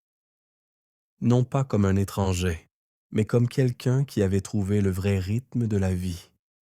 Non pas comme un étranger, mais comme quelqu'un qui avait trouvé le vrai rythme de la vie.